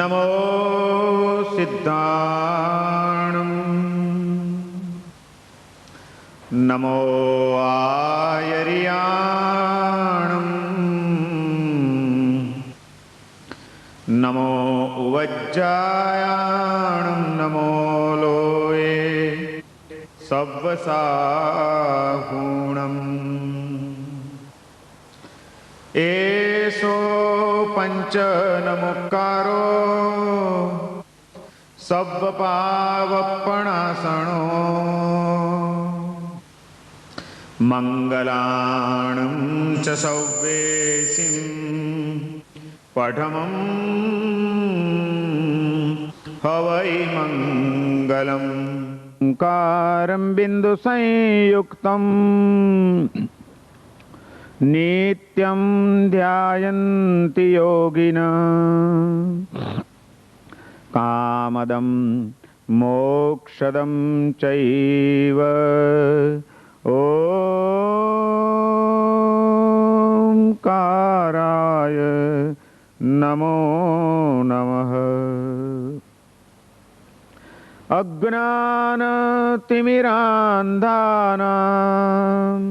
નમો સિદ્ધાણમ નમો આયર્યાણમ નમો ઉવજ્જાયાણમ નમો લોયે સવ્વસાહૂણમ એસો પંચનમુક્કારો સવ્વપાવપણાસણો મંગલાણં ચ સૌવેસિં પઠમં હવૈ મંગલમ ઓંકારં બિંદુ સંયુક્તમ નિત્યં ધ્યાયન્તિ યોગિનઃ કામદં મોક્ષદં ચૈવ ઓંકારાય નમો નમઃ. અજ્ઞાનતિમિરાંધાનાં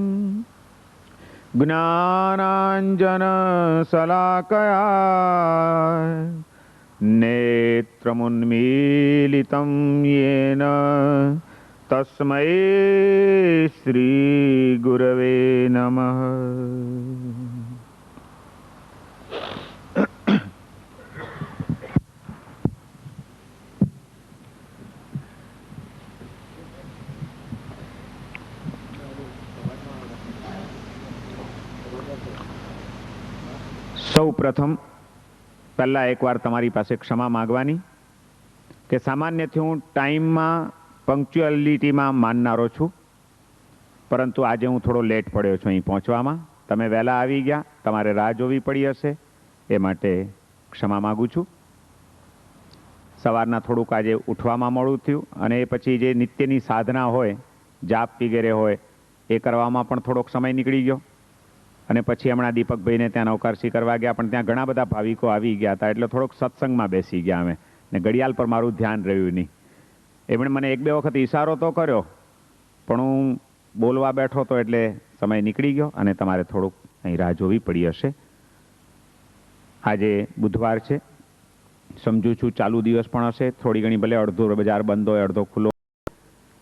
જ્ઞાનાંજનશલાકયા નેત્રముન્મીલિतं येन તસ્મૈ શ્રીગુરવે નમઃ. સૌ પ્રથમ પહેલાં એકવાર તમારી પાસે ક્ષમા માગવાની કે સામાન્યથી હું ટાઈમમાં પંક્ચ્યુઅલિટીમાં માનનારો છું, પરંતુ આજે હું થોડો લેટ પડ્યો છું અહીં પહોંચવામાં. તમે વહેલા આવી ગયા, તમારે રાહ જોવી પડી હશે, એ માટે ક્ષમા માગું છું. સવારના થોડુંક આજે ઉઠવામાં મોડું થયું અને એ પછી જે નિત્યની સાધના હોય, જાપ વગેરે હોય, એ કરવામાં પણ થોડોક સમય નીકળી ગયો. અને પછી હમણાં દીપકભાઈને ત્યાં નવકારસી કરવા ગયા, પણ ત્યાં ઘણા બધા ભાવિકો આવી ગયા હતા, એટલે થોડોક સત્સંગમાં બેસી ગયા અમે, ને ઘડિયાળ પર મારું ધ્યાન રહ્યું નહીં. એમણે મને એક બે વખત ઈશારો તો કર્યો, પણ હું બોલવા બેઠો તો એટલે સમય નીકળી ગયો અને તમારે થોડુંક અહીં રાહ જોવી પડી હશે. આજે બુધવાર છે, સમજું છું ચાલુ દિવસ પણ હશે, થોડી ઘણી ભલે અડધો બજાર બંધ હોય અડધો ખુલ્લો.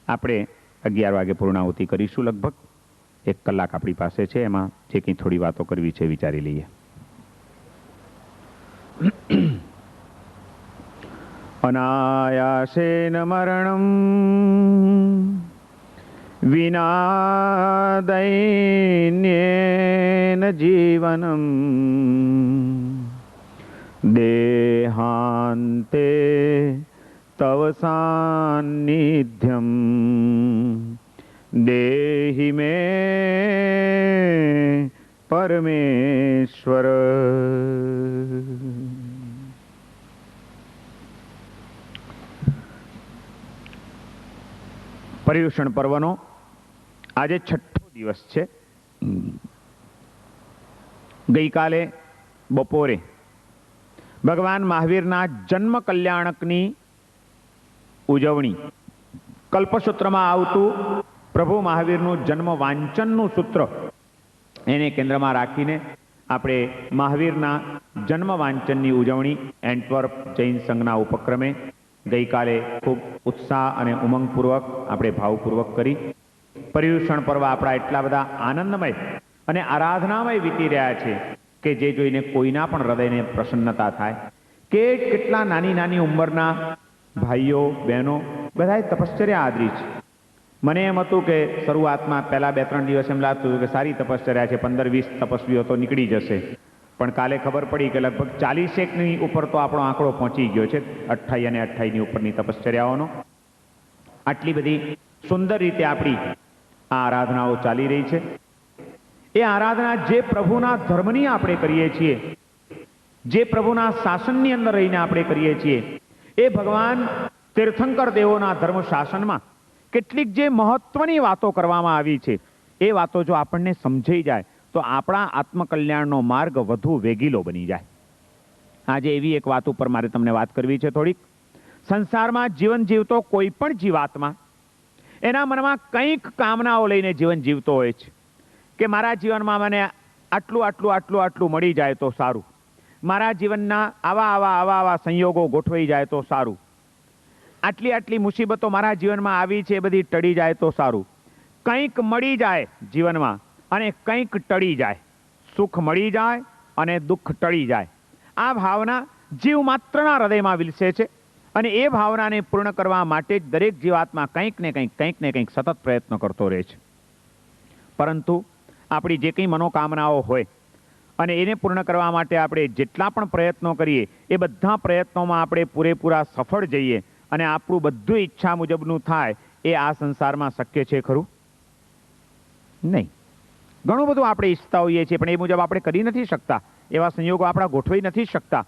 આપણે 11 વાગે પૂર્ણાહુતિ કરીશું. લગભગ 1 કલાક આપણી પાસે છે, એમાં જે કંઈ થોડી વાતો કરવી છે વિચારી લઈએ. અનાયાસેન મરણં વિના દૈન્યેન જીવનમ દેહાન્તે તવ સાન્નિધ્યમ દેહિ મે પરમેશ્વર. પર્યુષણ પર્વનો આજે 6થો દિવસ છે. ગઈકાલે બપોરે ભગવાન મહાવીરના જન્મ કલ્યાણકની ઉજવણી, કલ્પસૂત્રમાં આવતું પ્રભુ મહાવીરનું જન્મ વાંચનનું સૂત્ર, એને કેન્દ્રમાં રાખીને આપણે મહાવીરના જન્મ વાંચનની ઉજવણી એન્ટવર્પ જૈન સંઘના ઉપક્રમે ગઈકાલે ખૂબ ઉત્સાહ અને ઉમંગપૂર્વક આપણે ભાવપૂર્વક કરી. પર્યુષણ પર્વ આપણા એટલા બધા આનંદમય અને આરાધનામય વીતી રહ્યા છે કે જે જોઈને કોઈના પણ હૃદયને પ્રસન્નતા થાય કે કેટલા નાની નાની ઉંમરના ભાઈઓ બહેનો બધાએ તપશ્ચર્યા આદરી છે. મને એમ હતું કે શરૂઆતમાં પહેલાં 2-3 દિવસ એમ લાગતું હતું કે સારી તપશ્ચર્યા છે, 15-20 તપસ્વીઓ તો નીકળી જશે, પણ કાલે ખબર પડી કે લગભગ 40-ની ઉપર તો આપણો આંકડો પહોંચી ગયો છે, 28 અને 28ની ઉપરની તપશ્ચર્યાઓનો. આટલી બધી સુંદર રીતે આપણી આ આરાધનાઓ ચાલી રહી છે. એ આરાધના જે પ્રભુના ધર્મની આપણે કરીએ છીએ, જે પ્રભુના શાસનની અંદર રહીને આપણે કરીએ છીએ, એ ભગવાન તીર્થંકર દેવોના ધર્મ શાસનમાં કેટલીક જે મહત્વની વાતો કરવામાં આવી છે, એ વાતો જો આપણને સમજાઈ જાય તો આપણા આત્મકલ્યાણનો માર્ગ વધુ વેગીલો બની જાય. આજે એવી એક વાત ઉપર મારે તમને વાત કરવી છે થોડીક. સંસારમાં જીવન જીવતો કોઈ પણ જીવાત્મા એના મનમાં કંઈક કામનાઓ લઈને જીવન જીવતો હોય છે કે મારા જીવનમાં મને આટલું આટલું આટલું આટલું મળી જાય તો સારું, મારા જીવનના આવા સંયોગો ગોઠવાઈ જાય તો સારું, આટલી આટલી મુસીબતો મારા જીવનમાં આવી છે એ બધી ટળી જાય તો સારું. કંઈક મળી જાય જીવનમાં અને કંઈક ટળી જાય, સુખ મળી જાય અને દુઃખ ટળી જાય. આ ભાવના જીવ માત્રના હૃદયમાં વિલસે છે અને એ ભાવનાને પૂર્ણ કરવા માટે જ દરેક જીવાત્મા કંઈક ને કંઈક સતત પ્રયત્ન કરતો રહે છે. પરંતુ આપણી જે કંઈ મનોકામનાઓ હોય અને એને પૂર્ણ કરવા માટે આપણે જેટલા પણ પ્રયત્નો કરીએ એ બધા પ્રયત્નોમાં આપણે પૂરેપૂરા સફળ જઈએ અને આપણું બધું ઈચ્છા મુજબનું થાય, એ આ સંસારમાં શક્ય છે ખરું? નહીં. ઘણું બધું આપણે ઈચ્છતા હોઈએ છીએ પણ એ મુજબ આપણે કરી નથી શકતા, એવા સંયોગો આપણા ગોઠવી નથી શકતા.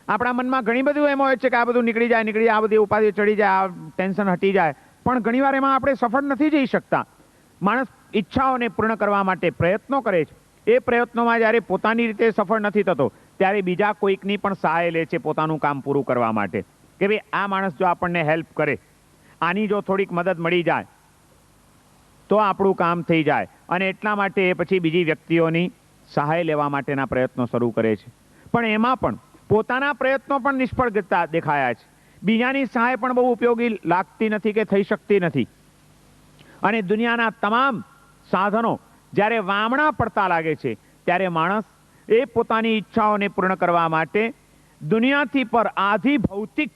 આપણા મનમાં ઘણી બધું એમ હોય છે કે આ બધું નીકળી જાય, આ બધી ઉપાધિ ચડી જાય, આ ટેન્શન હટી જાય, પણ ઘણીવાર એમાં આપણે સફળ નથી જઈ શકતા. માણસ ઈચ્છાઓને પૂર્ણ કરવા માટે પ્રયત્નો કરે છે. એ પ્રયત્નોમાં જ્યારે પોતાની રીતે સફળ નથી થતો ત્યારે બીજા કોઈકની પણ સહાય લે છે પોતાનું કામ પૂરું કરવા માટે કે ભાઈ આ માણસ જો આપણને હેલ્પ કરે, આની જો થોડીક મદદ મળી જાય તો આપણું કામ થઈ જાય, અને એટલા માટે એ પછી બીજી વ્યક્તિઓની સહાય લેવા માટેના પ્રયત્નો શરૂ કરે છે. પણ એમાં પણ પોતાના પ્રયત્નો પણ નિષ્ફળ દેખાયા છે. બીજાની સહાય પણ બહુ ઉપયોગી લાગતી નથી કે થઈ શકતી નથી. અને દુનિયાના તમામ સાધનો જ્યારે વામણા પડતા લાગે છે ત્યારે માણસ એ પોતાની ઈચ્છાઓને પૂર્ણ કરવા માટે દુનિયાથી પર આધિ ભૌતિક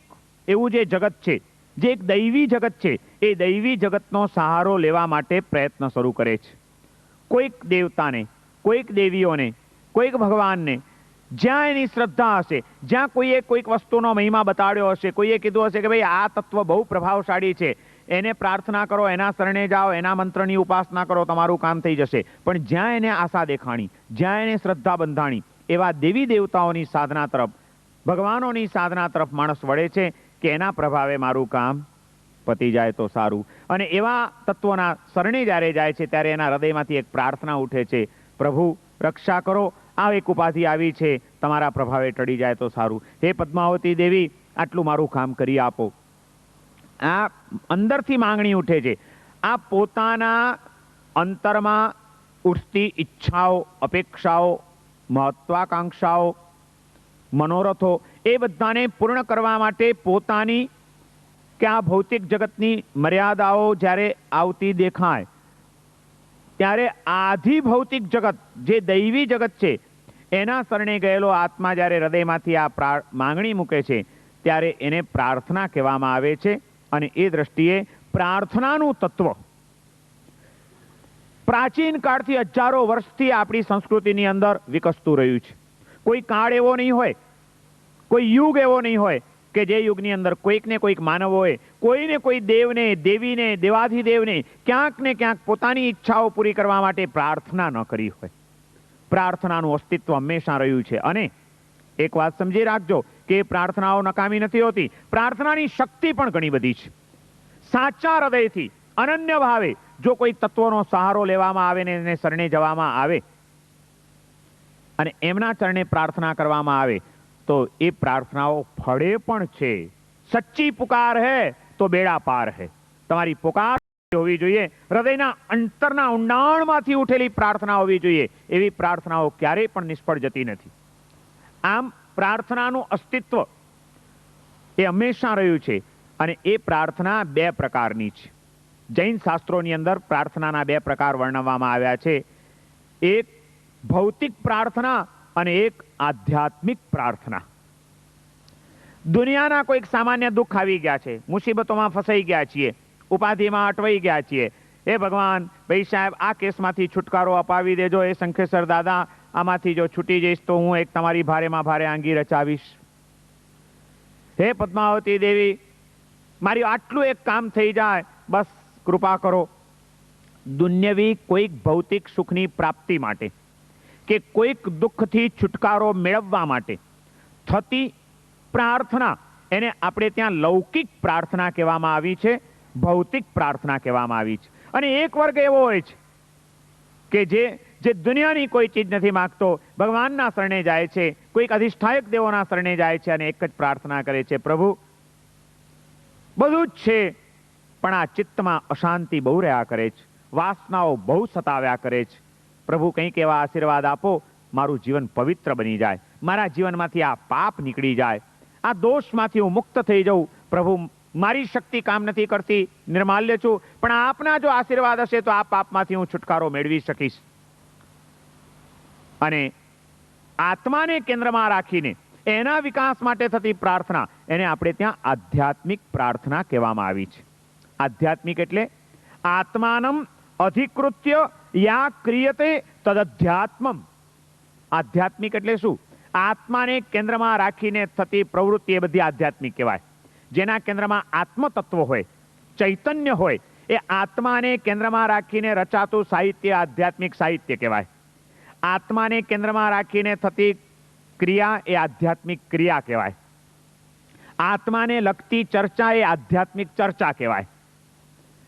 એવું જે જગત છે, જે એક દૈવી જગત છે, એ દૈવી જગતનો સહારો લેવા માટે પ્રયત્ન શરૂ કરે છે. કોઈક દેવતાને, કોઈક દેવીઓને, કોઈક ભગવાનને, જ્યાં એની શ્રદ્ધા હશે, જ્યાં કોઈએ કોઈક વસ્તુનો મહિમા બતાડ્યો હશે, કોઈએ કીધું હશે કે ભાઈ આ તત્વ બહુ પ્રભાવશાળી છે, એને પ્રાર્થના કરો, એના શરણે જાઓ, એના મંત્રની ઉપાસના કરો, તમારું કામ થઈ જશે. પણ જ્યાં એને આશા દેખાણી, જ્યાં એને શ્રદ્ધા બંધાણી, એવા દેવી દેવતાઓની સાધના તરફ, ભગવાનોની સાધના તરફ માણસ વળે છે કે એના પ્રભાવે મારું કામ પતી જાય તો સારું. અને એવા તત્વોના શરણે જ્યારે જાય છે ત્યારે એના હૃદયમાંથી એક પ્રાર્થના ઉઠે છે, પ્રભુ રક્ષા કરો, આ એક ઉપાધિ આવી છે, તમારા પ્રભાવે ટળી જાય તો સારું. હે પદ્માવતી દેવી, આટલું મારું કામ કરી આપો. આ અંદરથી માંગણી ઉઠે છે. આ પોતાના અંતરમાં ઉઠતી ઈચ્છાઓ, અપેક્ષાઓ, મહત્વાકાંક્ષાઓ, મનોરથો, એ બધાને પૂર્ણ કરવા માટે પોતાની કે આ ભૌતિક જગતની મર્યાદાઓ જ્યારે આવતી દેખાય ત્યારે આધિ ભૌતિક જગત, જે દૈવી જગત છે, એના શરણે ગયેલો આત્મા જ્યારે હૃદયમાંથી આ માંગણી મૂકે છે ત્યારે એને પ્રાર્થના કહેવામાં આવે છે. અને એ દ્રષ્ટિએ પ્રાર્થનાનું તત્વ પ્રાચીન કાળથી હજારો વર્ષથી આપણી સંસ્કૃતિની અંદર વિકસતું રહ્યું છે. કોઈ કાળ એવો નહીં હોય, કોઈ યુગ એવો નહીં હોય કે જે યુગની અંદર કોઈક ને કોઈક માનવોએ કોઈને કોઈ દેવને, દેવીને, દેવાધિદેવને ક્યાંક ને ક્યાંક પોતાની ઈચ્છાઓ પૂરી કરવા માટે પ્રાર્થના ન કરી હોય. પ્રાર્થનાનું અસ્તિત્વ હંમેશા રહ્યું છે. અને એક વાત સમજી રાખજો કે પ્રાર્થનાઓ નકામી નથી હોતી. પ્રાર્થનાની શક્તિ પણ ઘણી બધી છે. સાચા હૃદયથી અનન્ય ભાવે જો કોઈ તત્વનો સહારો લેવામાં આવે ને એને શરણે જવામાં આવે અને એમના ચરણે પ્રાર્થના કરવામાં આવે તો એ પ્રાર્થનાઓ ફળે પણ છે. સચ્ચી પુકાર હે તો બેડા પાર હે. તમારી પુકાર હોવી જોઈએ, હૃદયના અંતરના ઊંડાણમાંથી ઉઠેલી પ્રાર્થના હોવી જોઈએ. એવી પ્રાર્થનાઓ ક્યારેય પણ નિષ્ફળ જતી નથી. આમ પ્રાર્થનાનું અસ્તિત્વ એ હંમેશા રહ્યું છે. અને એ પ્રાર્થના બે પ્રકારની છે. જૈન શાસ્ત્રોની અંદર પ્રાર્થનાના બે પ્રકાર વર્ણવવામાં આવ્યા છે. એક ભૌતિક પ્રાર્થના અને એક આધ્યાત્મિક પ્રાર્થના. દુનિયાના કોઈક સામાન્ય દુઃખ આવી ગયા છે, મુસીબતોમાં ફસાઈ ગયા છીએ, ઉપાધિમાં અટવાઈ ગયા છીએ, એ ભગવાન, ભાઈ સાહેબ આ કેસમાંથી છુટકારો અપાવી દેજો, એ શંખેશ્વર દાદા આમાંથી જો છૂટી જઈશ તો હું એક તમારી ભારેમાં ભારે આંગી રચાવીશ. હે પદ્માવતી દેવી, મારી આટલું એક કામ થઈ જાય, બસ કૃપા કરો. દુન્યવી કોઈક ભૌતિક સુખની પ્રાપ્તિ માટે કે કોઈક દુઃખથી છુટકારો મેળવવા માટે થતી પ્રાર્થના, એને આપણે ત્યાં લૌકિક પ્રાર્થના કહેવામાં આવી છે, ભૌતિક પ્રાર્થના કહેવામાં આવી છે. અને એક વર્ગ એવો હોય છે કે જે જે દુનિયાની કોઈ ચીજ નથી માંગતો, ભગવાનના શરણે જાય છે, કોઈક અધિષ્ઠાયક દેવોના શરણે જાય છે અને એક જ પ્રાર્થના કરે છે, પ્રભુ બધું જ છે પણ આ ચિત્તમાં અશાંતિ બહુ રહ્યા કરે છે, વાસનાઓ બહુ સતાવ્યા કરે છે. પ્રભુ કંઈક એવા આશીર્વાદ આપો, મારું જીવન પવિત્ર બની જાય, મારા જીવનમાંથી આ પાપ નીકળી જાય, આ દોષમાંથી હું મુક્ત થઈ જાઉં. પ્રભુ મારી શક્તિ કામ નથી કરતી, નિર્માલ્ય છું, પણ આપના જો આશીર્વાદ હશે તો આ પાપમાંથી હું છુટકારો મેળવી શકીશ. અને આત્માને કેન્દ્રમાં રાખીને એના વિકાસ માટે થતી પ્રાર્થના, એને આપણે ત્યાં આધ્યાત્મિક પ્રાર્થના કહેવામાં આવી છે. આધ્યાત્મિક એટલે આત્માનમ અધિકૃત્ય યા ક્રિયતે તદધ્યાત્મમ. આધ્યાત્મિક એટલે શું? આત્માને કેન્દ્રમાં રાખીને થતી પ્રવૃત્તિ, એ બધી આધ્યાત્મિક કહેવાય. જેના કેન્દ્રમાં આત્મ તત્વ હોય, ચૈતન્ય હોય, એ આત્માને કેન્દ્રમાં રાખીને રચાતું સાહિત્ય આધ્યાત્મિક સાહિત્ય કહેવાય. આત્માને કેન્દ્રમાં રાખીને થતી ક્રિયા એ આધ્યાત્મિક ક્રિયા કહેવાય. આત્માને લગતી ચર્ચા એ આધ્યાત્મિક ચર્ચા કહેવાય,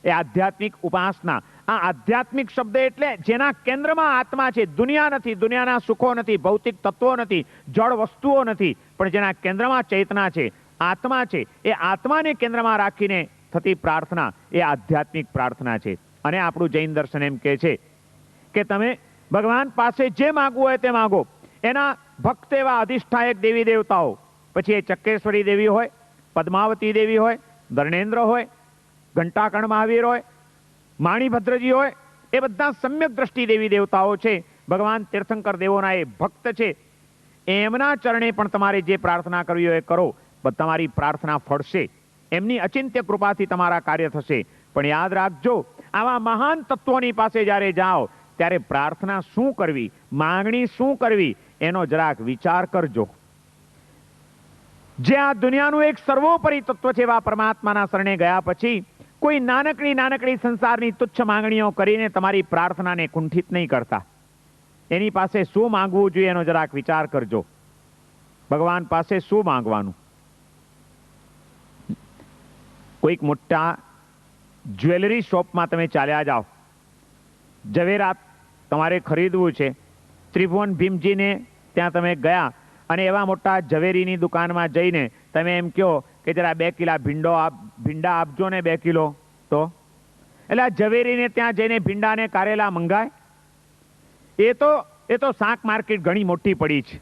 એ આધ્યાત્મિક ઉપાસના. આ આધ્યાત્મિક શબ્દ એટલે જેના કેન્દ્રમાં આત્મા છે, દુનિયા નથી, દુનિયાના સુખો નથી, ભૌતિક તત્વો નથી, જળ વસ્તુઓ નથી, પણ જેના કેન્દ્રમાં ચેતના છે, આત્મા છે, એ આત્માને કેન્દ્રમાં રાખીને થતી પ્રાર્થના એ આધ્યાત્મિક પ્રાર્થના છે. અને આપણું જૈન દર્શન એમ કહે છે કે તમે ભગવાન પાસે જે માગવું હોય તે માગો. એના ભક્ત એવા અધિષ્ઠાયક દેવી દેવતાઓ, પછી એ ચક્રેશ્વરી દેવી હોય, પદ્માવતી દેવી હોય, ધર્ણેન્દ્ર હોય, ઘંટાકર્ણ મહાવીર હોય, માણીભદ્રજી હોય, એ બધા સમ્યક દ્રષ્ટિ દેવી દેવતાઓ છે. ભગવાન તીર્થંકર દેવોના એ ભક્ત છે. એમના ચરણે પણ તમારે જે પ્રાર્થના કરવી હોય એ કરો, તમારી પ્રાર્થના ફળશે, એમની અચિંત્ય કૃપાથી તમારા કાર્ય થશે. પણ યાદ રાખજો, આવા મહાન તત્વોની પાસે જ્યારે જાઓ ત્યારે પ્રાર્થના શું કરવી, માંગણી શું કરવી, એનો જરાક વિચાર કરજો. જે આ દુનિયાનું એક સર્વોપરી તત્વ છે એવા પરમાત્માના શરણે ગયા પછી કોઈ નાનકડી નાનકડી સંસારની તુચ્છ માંગણીઓ કરીને તમારી પ્રાર્થનાને કુંઠિત નહીં કરતા. એની પાસે શું માંગવું જોઈએ એનો જરાક વિચાર કરજો. ભગવાન પાસે શું માંગવાનું? કોઈક મોટા જ્વેલરી શોપમાં તમે ચાલ્યા જાઓ, ઝવેરાત તમારે ખરીદવું છે, ત્રિભુવન ભીમજીને ત્યાં તમે ગયા અને એવા મોટા ઝવેરીની દુકાનમાં જઈને તમે એમ કહો કે જરા 2 કિલો ભીંડા આપજો ને 2 કિલો. તો એટલે આ ઝવેરીને ત્યાં જઈને ભીંડાને કારેલા મંગાય? એ તો શાક માર્કેટ ઘણી મોટી પડી છે,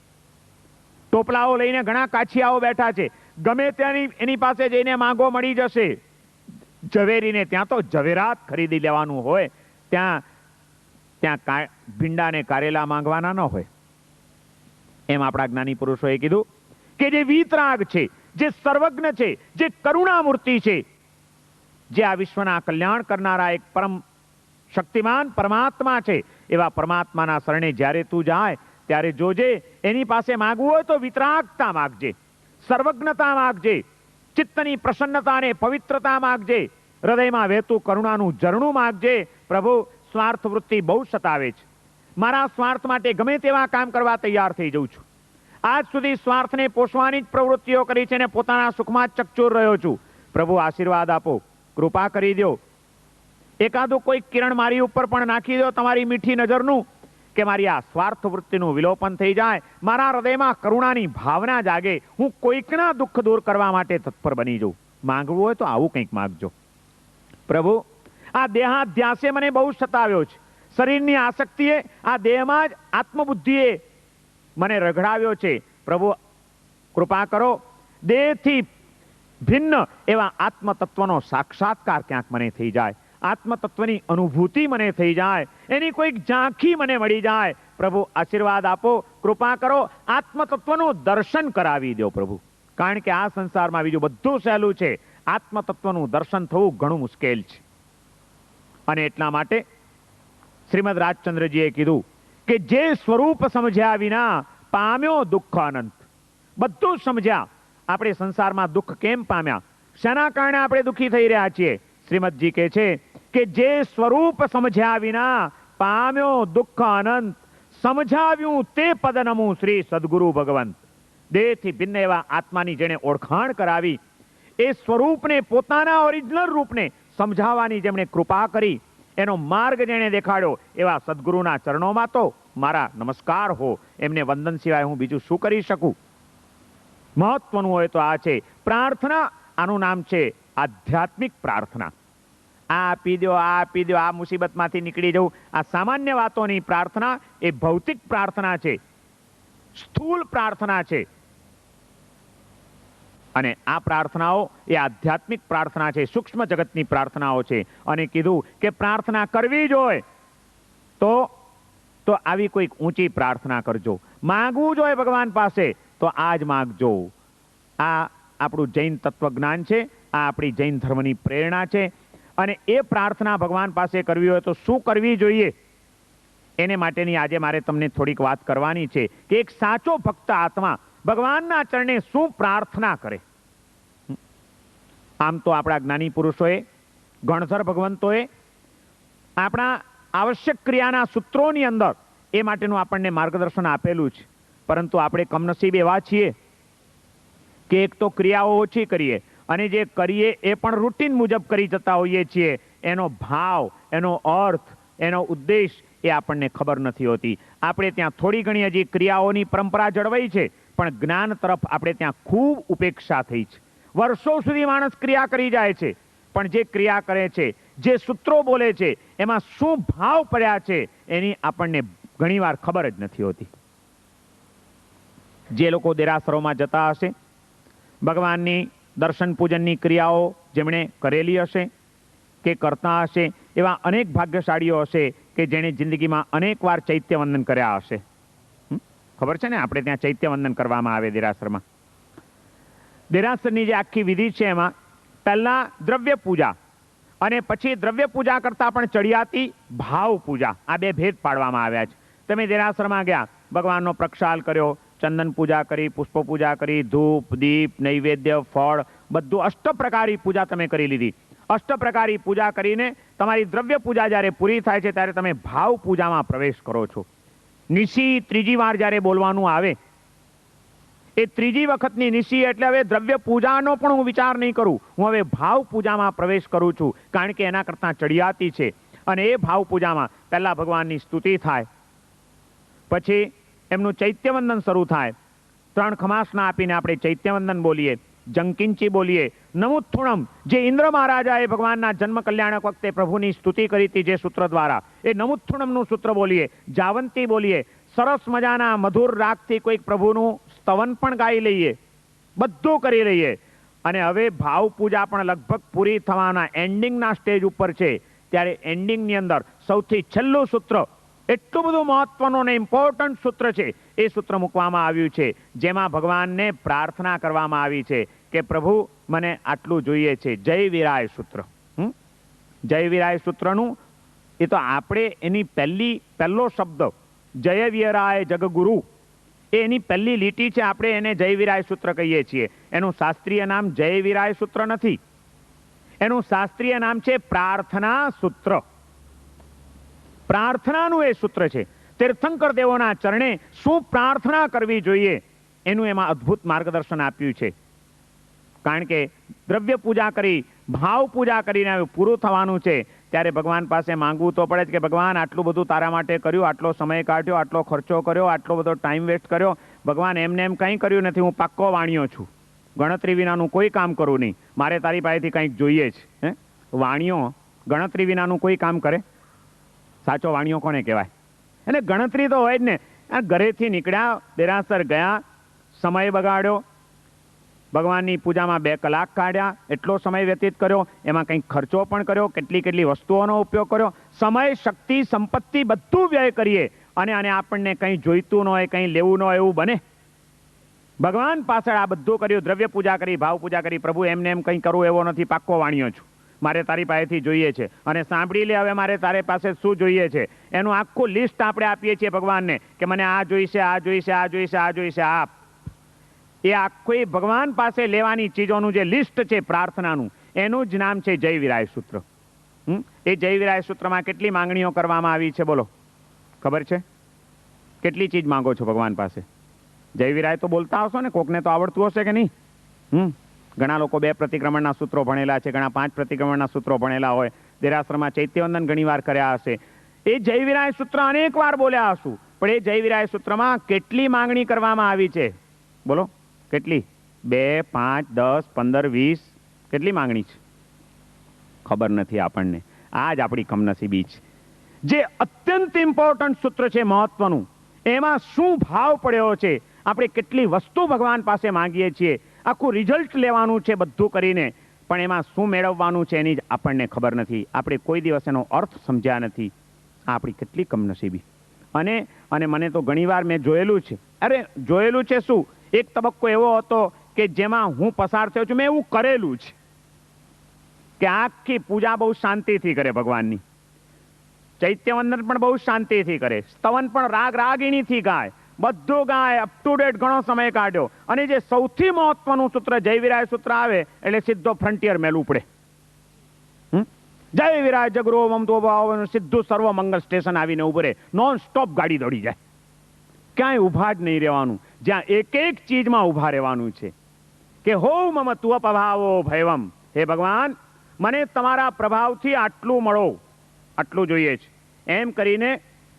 ટોપલાઓ લઈને ઘણા કાછિયાઓ બેઠા છે, ગમે ત્યાંની એની પાસે જઈને માંગો મળી જશે. ઝવેરીને ત્યાં તો ઝવેરાત ખરીદી લેવાનું હોય, ત્યાં ભીંડાને કારેલા માંગવાના ન હોય. એમ આપણા જ્ઞાની પુરુષોએ કીધું કે જે વીતરાગ છે, જે સર્વજ્ઞ છે, જે કરુણામૂર્તિ છે, જે આ વિશ્વના કલ્યાણ કરનારા એક પરમ શક્તિમાન પરમાત્મા છે, એવા પરમાત્માના શરણે જ્યારે તું જાય ત્યારે જોજે, એની પાસે માગવું હોય તો વિતરાગતા માગજે, સર્વજ્ઞતા માગજે, ચિત્તની પ્રસન્નતા અને પવિત્રતા માગજે, હૃદયમાં વહેતું કરુણાનું ઝરણું માગજે. પ્રભુ, સ્વાર્થ વૃત્તિ બહુ સતાવે છે, મારા સ્વાર્થ માટે ગમે તેવા કામ કરવા તૈયાર થઈ જઉં છું. આજ સુધી સ્વાર્થને પોષવાની જ પ્રવૃત્તિઓ કરી છે ને પોતાના સુખમાં જ ચકચોર રહ્યો છું. પ્રભુ, આશીર્વાદ આપો, કૃપા કરી દો. એકાદું કોઈ કિરણ મારી ઉપર પણ નાખી દો તમારી મીઠી નજરનું, કે મારી આ સ્વાર્થ વૃત્તિનું વિલોપન થઈ જાય, મારા હૃદયમાં કરુણાની ભાવના જાગે, હું કોઈકના દુઃખ દૂર કરવા માટે તત્પર બની જાઉં. માંગવું હોય તો આવું કંઈક માંગજો. પ્રભુ, આ દેહાધ્યાસે મને બહુ સતાવ્યો છે. શરીરની આસક્તિએ, આ દેહમાં જ આત્મબુદ્ધિએ મને રગડાવ્યો છે. પ્રભુ, કૃપા કરો, દેહથી ભિન્ન એવા આત્મતત્વનો સાક્ષાત્કાર ક્યાંક મને થઈ જાય, આત્મતત્વની અનુભૂતિ મને થઈ જાય, એની કોઈક ઝાંખી મને મળી જાય. પ્રભુ, આશીર્વાદ આપો, કૃપા કરો, આત્મતત્વનું દર્શન કરાવી દો. પ્રભુ, કારણ કે આ સંસારમાં બીજું બધું સહેલું છે, આત્મતત્વનું દર્શન થવું ઘણું મુશ્કેલ છે. અને એટલા માટે શ્રીમદ રાજચંદ્રજીએ કીધું કે જે સ્વરૂપ સમજ્યા વિના પામ્યો દુઃખ અનંત. બધું સમજ્યા, આપણે સંસારમાં દુઃખ કેમ પામ્યા, શેના કારણે આપણે દુઃખી થઈ રહ્યા છીએ? શ્રીમદજી કહે છે કે જે સ્વરૂપ સમજ્યા વિના પામ્યો દુઃખ અનંત, સમજાવ્યું તે પદ નમું શ્રી સદગુરુ ભગવંત. દેહથી ભિન્ન એવા આત્માની જેણે ઓળખાણ કરાવી, એ સ્વરૂપને, પોતાના ઓરિજિનલ રૂપને સમજાવવાની જેમણે કૃપા કરી, એનો માર્ગ જેણે દેખાડ્યો એવા સદગુરુના ચરણોમાં તો મારા નમસ્કાર હો. એમને વંદન સિવાય હું બીજું શું કરી શકું? મહત્વનું હોય તો આ છે પ્રાર્થના. આનું નામ છે આધ્યાત્મિક પ્રાર્થના. આ આપી દો, આ આપી દો, આ મુસીબતમાંથી નીકળી જવું, આ સામાન્ય વાતોની પ્રાર્થના એ ભૌતિક પ્રાર્થના છે, સ્થૂળ પ્રાર્થના છે. અને આ પ્રાર્થનાઓ એ આધ્યાત્મિક પ્રાર્થના છે, સૂક્ષ્મ જગતની પ્રાર્થનાઓ છે. અને કીધું કે પ્રાર્થના કરવી જ હોય તો આવી કોઈક ઊંચી પ્રાર્થના કરજો. માગવું જોઈએ ભગવાન પાસે તો આ જ માગજો. આ આપણું જૈન તત્વજ્ઞાન છે, આ આપણી જૈન ધર્મની પ્રેરણા છે. અને એ પ્રાર્થના ભગવાન પાસે કરવી હોય તો શું કરવી જોઈએ એને માટેની આજે મારે તમને થોડીક વાત કરવાની છે કે એક સાચો ભક્ત આત્મા ભગવાનના ચરણે શું પ્રાર્થના કરે. આમ તો આપણા જ્ઞાની પુરુષોએ, ગણધર ભગવંતોએ આપણા આવશ્યક ક્રિયાના સૂત્રોની અંદર એ માટેનું આપણને માર્ગદર્શન આપેલું છે. પરંતુ આપણે કમનસીબ એવા છીએ કે એક તો ક્રિયાઓ ઓછી કરીએ અને જે કરીએ એ પણ રૂટીન મુજબ કરી જતા હોઈએ છીએ. એનો ભાવ, એનો અર્થ, એનો ઉદ્દેશ એ આપણને ખબર નથી હોતી. આપણે ત્યાં થોડી ઘણી હજી ક્રિયાઓની પરંપરા જળવાઈ છે, પણ જ્ઞાન તરફ આપણે ત્યાં ખૂબ ઉપેક્ષા થઈ છે. વર્ષો સુધી માણસ ક્રિયા કરી જાય છે, પણ જે ક્રિયા કરે છે, જે સૂત્રો બોલે છે, એમાં શું ભાવ પડ્યા છે એની આપણને ઘણીવાર ખબર જ નથી હોતી. જે લોકો દેરાસરોમાં જતા હશે, ભગવાનની દર્શન પૂજનની ક્રિયાઓ જેમણે કરેલી હશે કે કરતા હશે, એવા અનેક ભાગ્યશાળીઓ હશે કે જેણે જિંદગીમાં અનેક વાર ચૈત્યવંદન કર્યા હશે. ખબર છે ને, આપણે ત્યાં ચૈત્યવંદન કરવામાં આવે દેરાસરમાં. દેરાસરની જે આખી વિધિ છે એમાં પહેલા દ્રવ્ય પૂજા અને પછી દ્રવ્ય પૂજા કરતા પણ ચડિયાતી ભાવ પૂજા, આ બે ભેદ પાડવામાં આવ્યા છે. તમે દેરાસરમાં ગયા, ભગવાનનો પ્રક્ષાલ કર્યો, ચંદન પૂજા કરી, પુષ્પ પૂજા કરી, ધૂપ, દીપ, નૈવેદ્ય, ફળ, બધું અષ્ટપ્રકારી પૂજા તમે કરી લીધી. અષ્ટપ્રકારી પૂજા કરીને તમારી દ્રવ્ય પૂજા જ્યારે પૂરી થાય છે ત્યારે તમે ભાવ પૂજામાં પ્રવેશ કરો છો. નિશી ત્રીજી વાર જ્યારે બોલવાનું આવે, એ ત્રીજી વખતની નિશી એટલે હવે દ્રવ્ય પૂજાનો પણ હું વિચાર નહીં કરું, હું હવે ભાવ પૂજામાં પ્રવેશ કરું છું, કારણ કે એના કરતાં ચડિયાતી છે. અને એ ભાવ પૂજામાં પહેલા ભગવાનની સ્તુતિ થાય, પછી એમનું ચૈત્યવંદન શરૂ થાય. 3 ખમાસના આપીને આપણે ચૈત્યવંદન બોલીએ, જંકિંચી બોલીએ, નમુત્થુણમ, જે ઇન્દ્ર મહારાજાએ ભગવાનના જન્મ કલ્યાણક વખતે પ્રભુની સ્તુતિ કરી હતી જે સૂત્ર દ્વારા, એ નમુત્થુણમનું સૂત્ર બોલીએ, જાવંતી બોલીએ, સરસ મજાના મધુર રાગથી કોઈક પ્રભુનું સ્તવન પણ ગાઈ લઈએ, બધું કરી લઈએ. અને હવે ભાવ પૂજા પણ લગભગ પૂરી થવાના એન્ડિંગના સ્ટેજ ઉપર છે, ત્યારે એન્ડિંગની અંદર સૌથી છેલ્લું સૂત્ર, એટલું બધું મહત્વનું અને ઇમ્પોર્ટન્ટ સૂત્ર છે, એ સૂત્ર મૂકવામાં આવ્યું છે, જેમાં ભગવાનને પ્રાર્થના કરવામાં આવી છે કે પ્રભુ મને આટલું જોઈએ છે. જય વિરાય સૂત્ર. જય વિરાય સૂત્રનું એ તો આપણે એની પહેલો શબ્દ જય વિરાય જગગુરુ, એ એની પહેલી લીટી છે, આપણે એને જય વિરાય સૂત્ર કહીએ છીએ. એનું શાસ્ત્રીય નામ જય વિરાય સૂત્ર નથી, એનું શાસ્ત્રીય નામ છે પ્રાર્થના સૂત્ર. પ્રાર્થનાનું એ સૂત્ર છે. તીર્થંકર દેવોના ચરણે શું પ્રાર્થના કરવી જોઈએ એનું એમાં અદ્ભુત માર્ગદર્શન આપ્યું છે. કારણ કે દ્રવ્ય પૂજા કરી, ભાવ પૂજા કરીને પૂરું થવાનું છે, ત્યારે ભગવાન પાસે માંગવું તો પડે જ કે ભગવાન આટલું બધું તારા માટે કર્યું, આટલો સમય કાઢ્યો, આટલો ખર્ચો કર્યો, આટલો બધો ટાઈમ વેસ્ટ કર્યો. ભગવાન એમને એમ કંઈ કર્યું નથી, હું પાક્કો વાણિયો છું, ગણતરી વિનાનું કોઈ કામ કરું નહીં, મારે તારી પાસેથી કંઈક જોઈએ જ. વાણિયો ગણતરી વિનાનું કોઈ કામ કરે? સાચો વાણિયો કોને કહેવાય? અને ગણતરી તો હોય જ ને. ઘરેથી નીકળ્યા, દેરાસર ગયા, સમય બગાડ્યો, ભગવાનની પૂજામાં 2 કલાક કાઢ્યા, એટલો સમય વ્યતીત કર્યો, એમાં કંઈક ખર્ચો પણ કર્યો, કેટલી વસ્તુઓનો ઉપયોગ કર્યો, સમય, શક્તિ, સંપત્તિ બધું વ્યય કરીએ અને આપણને કંઈ જોઈતું ન હોય, કંઈ લેવું ન હોય એવું બને? ભગવાન પાછળ આ બધું કર્યું, દ્રવ્ય પૂજા કરી, ભાવ પૂજા કરી, પ્રભુ એમને એમ કંઈ કરવું એવો નથી, પાક્કો વાણિયો છું, મારે તારી પાસેથી જોઈએ છે. અને સાંભળી લે, હવે મારે તારી પાસે શું જોઈએ છે એનું આખું લિસ્ટ આપણે આપીએ છીએ ભગવાનને કે મને આ જોઈશે, આ જોઈશે, આ જોઈશે, આ જોઈશે, આ. એ આખી ભગવાન પાસે લેવાની ચીજોનું જે લિસ્ટ છે પ્રાર્થનાનું, એનું જ નામ છે જય વિરાય સૂત્ર. એ જય વિરાય સૂત્રમાં કેટલી માંગણીઓ કરવામાં આવી છે બોલો? ખબર છે? કેટલી ચીજ માંગો છો ભગવાન પાસે? જય વિરાય તો બોલતા હશો ને, કોકને તો આવડતું હશે કે નહીં? ઘણા લોકો 2 પ્રતિક્રમણના સૂત્રો ભણેલા છે, ઘણા 5 પ્રતિક્રમણના સૂત્રો ભણેલા હોય, દેરાસરમાં ચૈત્યવંદન ઘણીવાર કર્યા હશે. એ જય વિરાય સૂત્ર અનેક વાર બોલ્યા હશું, પણ એ જય વિરાય સૂત્રમાં કેટલી માંગણી કરવામાં આવી છે? બોલો કેટલી? 2, 5, 10, 15, 20 કેટલી માંગણી છે? ખબર નથી આપણને. આ જ આપણી કમનસીબી છે. જે અત્યંત ઇમ્પોર્ટન્ટ સૂત્ર છે, મહત્વનું, એમાં શું ભાવ પડ્યો છે, આપણે કેટલી વસ્તુ ભગવાન પાસે માંગીએ છીએ, આખું રિઝલ્ટ લેવાનું છે બધું કરીને, પણ એમાં શું મેળવવાનું છે એની જ આપણને ખબર નથી. આપણે કોઈ દિવસ એનો અર્થ સમજ્યા નથી. આ આપણી કેટલી કમનસીબી. અને મને તો ઘણીવાર મેં જોયેલું છે, જોયેલું છે શું, એક તબક્કો એવો હતો કે જેમાં હું પસાર થયો છું, મેં એવું કરેલું છે કે આખી પૂજા બહુ શાંતિથી કરે ભગવાનની, ચૈત્યવંદન પણ બહુ શાંતિથી કરે, સ્તવન પણ રાગ રાગીણીથી ગાય, બધું ગાય, અપ ટુ ડેટ ઘણો સમય કાઢ્યો. અને જે સૌથી મહત્વનું સૂત્ર જય વિરાય સૂત્ર આવે એટલે સીધો ફ્રન્ટિયર મેલવું પડે. જય વિરાય જગરો મમતો ભાવ, સીધું સર્વ મંગલ સ્ટેશન આવીને ઉભું રહે, નોન સ્ટોપ ગાડી દોડી જાય. ક્યાંય ઊભા જ નહીં રહેવાનું, જ્યાં એક એક ચીજમાં ઊભા રહેવાનું છે કે હો મમ તુઅ પ્રભાવો ભૈવમ. હે ભગવાન, મને તમારા પ્રભાવથી આટલું મળો, આટલું જોઈએ છે. એમ કરીને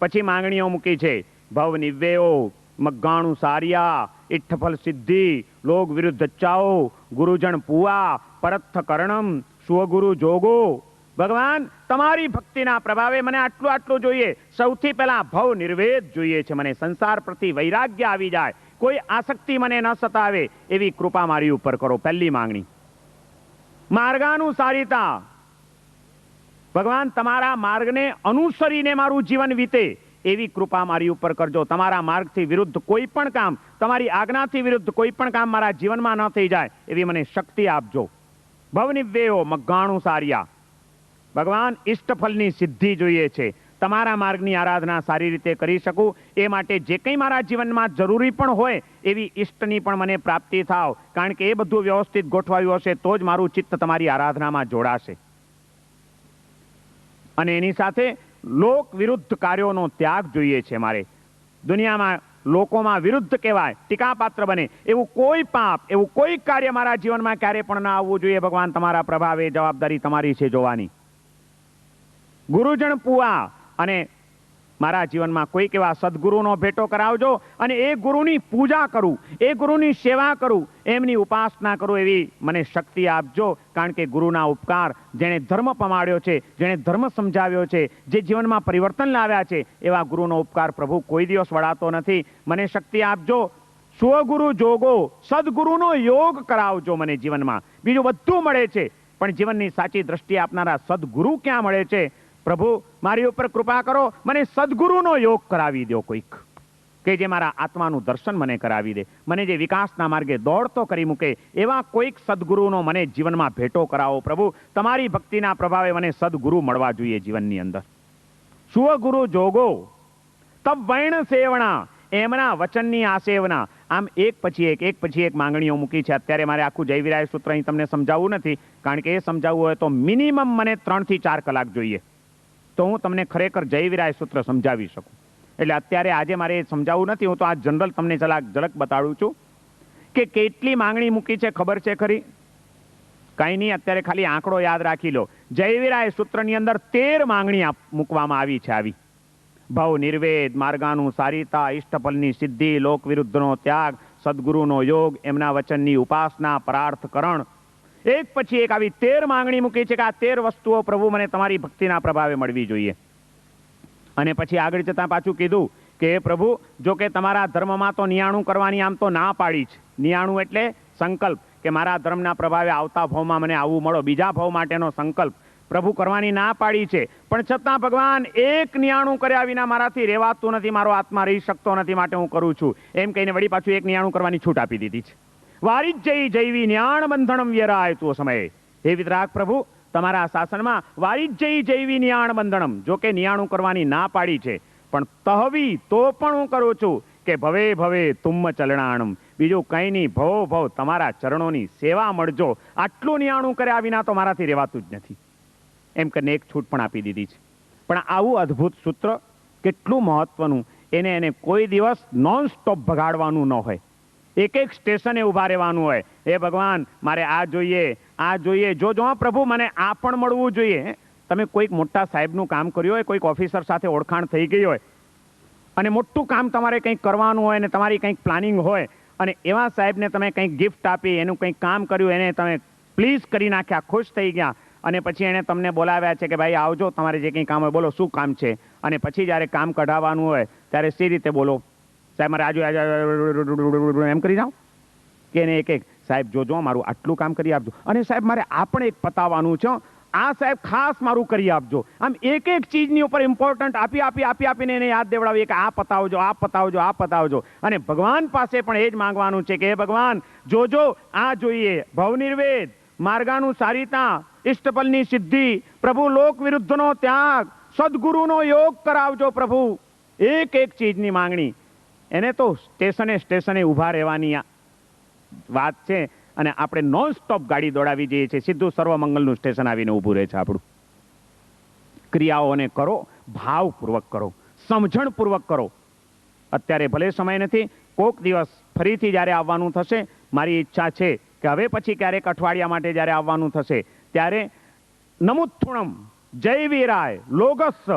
પછી માંગણીઓ મૂકી છે. ભવ નિવ્યયો, મગ્ગાણું સારિયા, ઇઠ્ઠફલ સિદ્ધિ, લોક વિરુદ્ધ ચાઓ, ગુરુજન પુઆ, પરત્થ કરણમ, સ્વગુરુ જોગો. ભગવાન, તમારી ભક્તિના પ્રભાવે મને આટલું આટલું જોઈએ. સૌથી પહેલા ભવ નિર્વેદ જોઈએ છે. મને સંસાર પ્રતિ વૈરાગ્ય આવી જાય, કોઈ આસક્તિ મને ન સતાવે એવી કૃપા મારી ઉપર કરો. પહેલી માંગણી. માર્ગાનુસારિતા, ભગવાન તમારા માર્ગને અનુસરીને મારું જીવન વીતે એવી કૃપા મારી ઉપર કરજો. તમારા માર્ગથી વિરુદ્ધ કોઈ પણ કામ, તમારી આજ્ઞાથી વિરુદ્ધ કોઈ પણ કામ મારા જીવનમાં ન થઈ જાય એવી મને શક્તિ આપજો. ભવનિવ્યયો મગ્ગાણું સારિયા, ભગવાન ઇષ્ટફલની સિદ્ધિ જોઈએ છે. તમારા માર્ગની આરાધના સારી રીતે કરી શકું એ માટે જે કંઈ મારા જીવનમાં જરૂરી પણ હોય એવી ઇષ્ટની પણ મને પ્રાપ્તિ થાવ, કારણ કે એ બધું વ્યવસ્થિત ગોઠવાયું હશે તો જ મારું ચિત્ત તમારી આરાધનામાં જોડાશે. અને એની સાથે લોક વિરુદ્ધ કાર્યોનો ત્યાગ જોઈએ છે. મારે દુનિયામાં લોકોમાં વિરુદ્ધ કહેવાય, ટીકાપાત્ર બને એવું કોઈ પાપ, એવું કોઈ કાર્ય મારા જીવનમાં ક્યારે પણ ના આવવું જોઈએ. ભગવાન, તમારા પ્રભાવે જવાબદારી તમારી છે જોવાની. ગુરુજન પુઆ, અને મારા જીવનમાં કોઈક એવા સદગુરુનો ભેટો કરાવજો અને એ ગુરુની પૂજા કરું, એ ગુરુની સેવા કરું, એમની ઉપાસના કરું એવી મને શક્તિ આપજો. કારણ કે ગુરુના ઉપકાર, જેણે ધર્મ પમાડ્યો છે, જેણે ધર્મ સમજાવ્યો છે, જે જીવનમાં પરિવર્તન લાવ્યા છે, એવા ગુરુનો ઉપકાર પ્રભુ કોઈ દિવસ વળાતો નથી. મને શક્તિ આપજો. સ્વગુરુ જોગો, સદગુરુનો યોગ કરાવજો મને જીવનમાં. બીજું બધું મળે છે, પણ જીવનની સાચી દ્રષ્ટિ આપનારા સદગુરુ ક્યાં મળે છે? પ્રભુ, મારી ઉપર કૃપા કરો, મને સદગુરુનો યોગ કરાવી દો કોઈક, કે જે મારા આત્માનું દર્શન મને કરાવી દે, મને જે વિકાસના માર્ગે દોડતો કરી મૂકે એવા કોઈક સદગુરુનો મને જીવનમાં ભેટો કરાવો. પ્રભુ, તમારી ભક્તિના પ્રભાવે મને સદગુરુ મળવા જોઈએ જીવનની અંદર. સ્વગુરુ જોગો, તબ વૈણ સેવણા, એમના વચનની આસેવના. આમ એક પછી એક માંગણીઓ મૂકી છે. અત્યારે મારે આખું જય વિરાય સૂત્ર અહીં તમને સમજાવવું નથી, કારણ કે એ સમજાવવું હોય તો મિનિમમ મને 3 થી 4 કલાક જોઈએ, તો હું તમને ખરેખર જય વિરાય સૂત્ર સમજાવી શકું. એટલે અત્યારે આજે મારે સમજાવવું નથી. હું તો આ જનરલ તમને ઝલક બતાડું છું કે કેટલી માંગણી મૂકી છે. ખબર છે ખરી? કંઈ નહીં, અત્યારે ખાલી આંકડો યાદ રાખી લો. જય વિરાય સૂત્રની અંદર 13 માંગણી મૂકવામાં આવી છે. આવી ભવ નિર્વેદ, માર્ગાનું સારિતા, ઇષ્ટફલની સિદ્ધિ, લોક વિરુદ્ધનો ત્યાગ, સદગુરુનો યોગ, એમના વચનની ઉપાસના, પરાર્થકરણ. એક પછી એક આવી 13 માંગણી મૂકી છે કે આ 13 વસ્તુઓ પ્રભુ મને તમારી ભક્તિના પ્રભાવે મળવી જોઈએ. અને પછી આગળ જતાં પાછું કીધું કે પ્રભુ, જો કે તમારા ધર્મમાં તો નિયાણું કરવાની આમ તો ના પાડી છે. નિયાણું એટલે સંકલ્પ, કે મારા ધર્મના પ્રભાવે આવતા ભાવમાં મને આવવું મળો, બીજા ભાવ માટેનો સંકલ્પ પ્રભુ કરવાની ના પાડી છે. પણ છતાં ભગવાન, એક નિયાણું કર્યા વિના મારાથી રહેવાતું નથી, મારો આત્મા રહી શકતો નથી, માટે હું કરું છું. એમ કહીને વળી પાછું એક નિયાણું કરવાની છૂટ આપી દીધી છે. વારિજ્જય જૈવી ન્યાણ બંધણમ વ્યરાય તું સમયે. હે વિતરાગ પ્રભુ, તમારા શાસનમાં વારિજ્જય જૈવી ન્યાણ બંધણમ, જો કે નિયાણું કરવાની ના પાડી છે, પણ તહવી તો પણ હું કરું છું કે ભવે ભવે તુમ્મ ચલણાણમ. બીજું કંઈ નહીં, ભવો ભવ તમારા ચરણોની સેવા મળજો. આટલું નિયાણું કર્યા વિના તો મારાથી રહેવાતું જ નથી. એમ કરીને એક છૂટ પણ આપી દીધી છે. પણ આવું અદ્ભુત સૂત્ર, કેટલું મહત્વનું, એને કોઈ દિવસ નોન સ્ટોપ ભગાડવાનું ન હોય. એક એક સ્ટેશને ઊભા રહેવાનું હોય. હે ભગવાન, મારે આ જોઈએ, આ જોઈએ. જો પ્રભુ, મને આ પણ મળવું જોઈએ. તમે કોઈક મોટા સાહેબનું કામ કર્યું હોય, કોઈક ઓફિસર સાથે ઓળખાણ થઈ ગઈ હોય અને મોટું કામ તમારે કંઈક કરવાનું હોય અને તમારી કંઈક પ્લાનિંગ હોય અને એવા સાહેબને તમે કંઈક ગિફ્ટ આપી, એનું કંઈક કામ કર્યું, એને તમે પ્લીઝ કરી નાખ્યા, ખુશ થઈ ગયા અને પછી એણે તમને બોલાવ્યા છે કે ભાઈ આવજો, તમારે જે કંઈ કામ હોય બોલો, શું કામ છે? અને પછી જ્યારે કામ કઢાવવાનું હોય ત્યારે સી રીતે બોલો? સાહેબ મારે આજુ એમ કરી જાઓ કે એને એક એક સાહેબ જોજો મારું આટલું કામ કરી આપજો, અને સાહેબ મારે આ પણ એક પતાવવાનું છે, આ સાહેબ ખાસ મારું કરી આપજો. આમ એક એક ચીજની ઉપર ઇમ્પોર્ટન્ટ આપીને એને યાદ દેવડાવીએ કે આ પતાવજો, આ પતાવજો, આ પતાવજો. અને ભગવાન પાસે પણ એ જ માંગવાનું છે કે હે ભગવાન, જોજો આ જોઈએ, ભવનિર્વેદ, માર્ગાનું સારિતા, ઇષ્ટફલની સિદ્ધિ, પ્રભુ લોક વિરુદ્ધનો ત્યાગ, સદગુરુનો યોગ કરાવજો પ્રભુ. એક એક ચીજની માંગણી. એને તો સ્ટેશને ઊભા રહેવાની વાત છે અને આપણે નોન સ્ટોપ ગાડી દોડાવી જઈએ છીએ, સીધું સર્વમંગલનું સ્ટેશન આવીને ઊભું રહે છે આપણું. ક્રિયાઓને કરો, ભાવપૂર્વક કરો, સમજણપૂર્વક કરો. અત્યારે ભલે સમય નથી, કોક દિવસ ફરીથી જ્યારે આવવાનું થશે, મારી ઈચ્છા છે કે હવે પછી ક્યારેક અઠવાડિયા માટે જ્યારે આવવાનું થશે ત્યારે નમુત્થુણમ, જય વીરાય, લોગસ,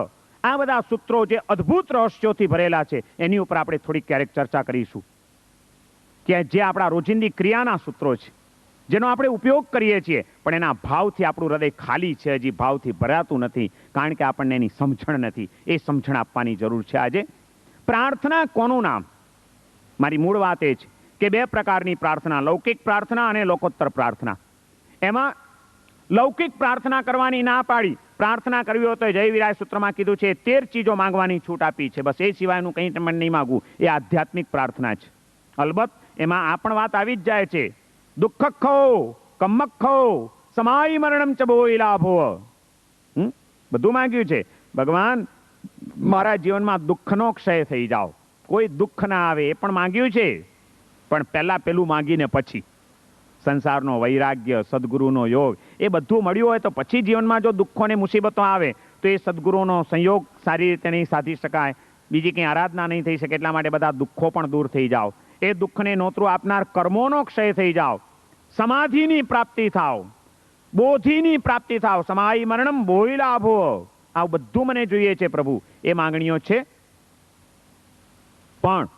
આ બધા સૂત્રો જે અદ્ભુત રહસ્યોથી ભરેલા છે એની ઉપર આપણે થોડીક ક્યારેક ચર્ચા કરીશું. કે જે આપણા રોજિંદી ક્રિયાના સૂત્રો છે, જેનો આપણે ઉપયોગ કરીએ છીએ, પણ એના ભાવથી આપણું હૃદય ખાલી છે, હજી ભાવથી ભરાતું નથી, કારણ કે આપણને એની સમજણ નથી. એ સમજણ આપવાની જરૂર છે. આજે પ્રાર્થના કોનું નામ? મારી મૂળ વાત એ છે કે બે પ્રકારની પ્રાર્થના, લૌકિક પ્રાર્થના અને લોકોત્તર પ્રાર્થના. એમાં લૌકિક પ્રાર્થના કરવાની ના પાડી, પ્રાર્થના કરવી હોય તો જય વિરાય સૂત્રમાં કીધું છે 13 ચીજો માંગવાની છૂટ આપી છે, બસ એ સિવાયનું કંઈ તમને નહીં માંગવું. એ આધ્યાત્મિક પ્રાર્થના છે. અલબત્ત એમાં આ પણ વાત આવી જ જાય છે, દુઃખખો, કમ્મખો, સમાઈ મરણમ ચ બોઈ લાભો. બધું માંગ્યું છે, ભગવાન મારા જીવનમાં દુઃખનો ક્ષય થઈ જાઓ, કોઈ દુઃખ ના આવે, એ પણ માંગ્યું છે. પણ પહેલા પેલું માંગીને પછી સંસારનો વૈરાગ્ય, સદગુરુનો યોગ, એ બધું મળ્યું હોય તો પછી જીવનમાં જો દુઃખો ને મુસીબતો આવે તો એ સદગુરુનો સંયોગ સારી રીતે નહીં સાધી શકાય, બીજી કંઈ આરાધના નહીં થઈ શકે. એટલા માટે બધા દુઃખો પણ દૂર થઈ જાઓ, એ દુઃખને નોતરું આપનાર કર્મોનો ક્ષય થઈ જાઓ, સમાધિની પ્રાપ્તિ થાવ, બોધિની પ્રાપ્તિ થાવ, સમાઈ મરણમ બોઈ લાભો. આ બધું મને જોઈએ છે પ્રભુ, એ માંગણીઓ છે. પણ